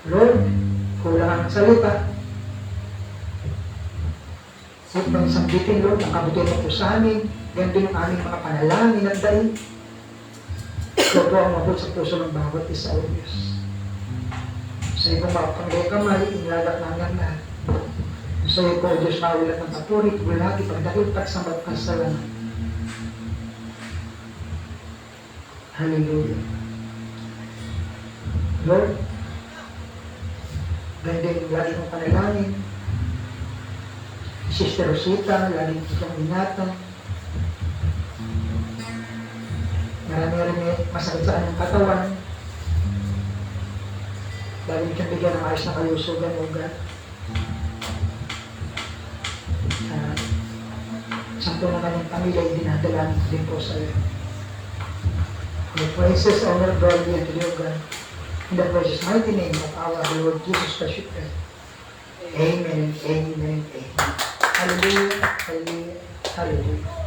Lord, kulang ang salita. Huwag bang isang bitin, Lord, ang kabutihan mo po sa amin, yan din ang aming mga panalangin at daig. Ito po ang mabot sa puso ng bawat isa, O Diyos. Sa iyo pong makapanggay kamay, inilagat namin lahat. Sa iyo po, O Diyos, mawilat ng papuri, bulati, pagdakil, pagsambat, kasalanan. Hallelujah. Lord, ganda yung lagi mong panalangin. Sister Rosita, lagi itong ingatan. Marami rin may masakit sa anyong katawan. Lagi itong bigyan ng ayos na kalusugan, O God. Sampo na kanyang pamilya, dinadalangin din po sa iyo. The praises, honor, glory, and to you, God. In the precious mighty name of our Lord Jesus Christ, we pray. Amen, amen, amen. Hallelujah, hallelujah, hallelujah.